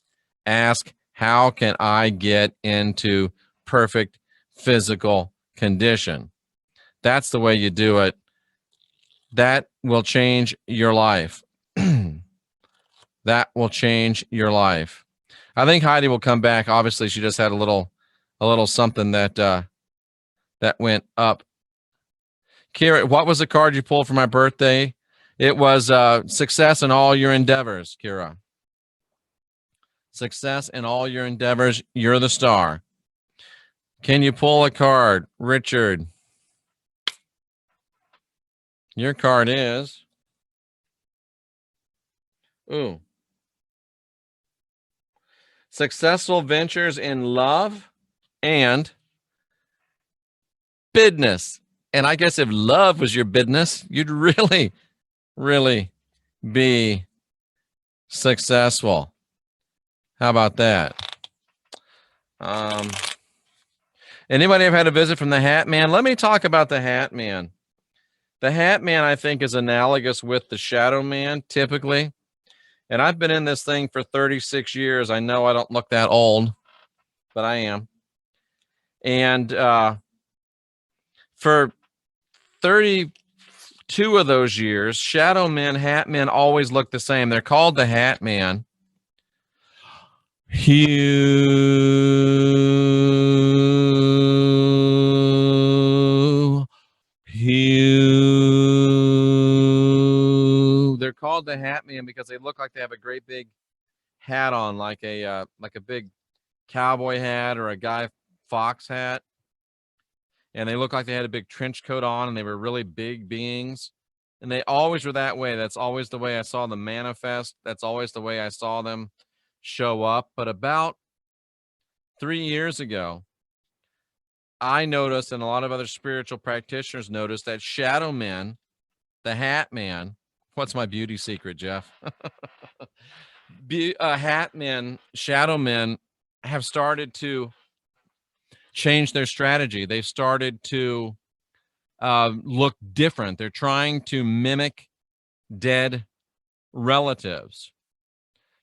Ask, how can I get into perfect physical condition? That's the way you do it. That will change your life. That will change your life. I think Heidi will come back. Obviously, she just had a little something that went up. Kira, what was the card you pulled for my birthday? It was success in all your endeavors, Kira. Success in all your endeavors. You're the star. Can you pull a card, Richard? Your card is Ooh. Successful ventures in love and business. And I guess if love was your business, you'd really, really be successful. How about that? Anybody ever had a visit from the Hat Man? Let me talk about the Hat Man. The Hat Man, I think, is analogous with the Shadow Man, typically. And I've been in this thing for 36 years. I know I don't look that old, but I am. And for 32 of those years, Shadow Men, Hat Men always look the same. They're called the Hat Man. Hugh. They're called the Hat Man because they look like they have a great big hat on, like a big cowboy hat or a Guy Fawkes hat. And they look like they had a big trench coat on, and they were really big beings. And they always were that way. That's always the way I saw them manifest. That's always the way I saw them show up. But about 3 years ago, I noticed, and a lot of other spiritual practitioners noticed, that Shadow Men, the Hat Man, what's my beauty secret, Jeff? Hat Men, Shadow Men have started to change their strategy. They've started to look different. They're trying to mimic dead relatives.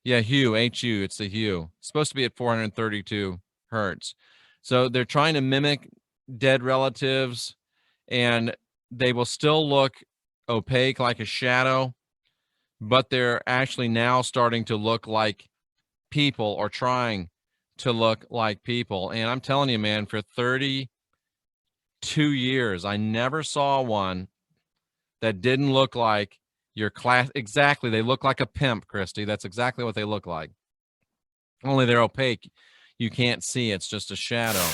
Yeah, Hue, H-U, it's the Hue. It's supposed to be at 432 hertz. So they're trying to mimic dead relatives, and they will still look opaque like a shadow, but they're actually now starting to look like people, or trying to look like people. And I'm telling you, man, for 32 years, I never saw one that didn't look like your class. Exactly. They look like a pimp, Christy. That's exactly what they look like. Only they're opaque. You can't see. It's just a shadow.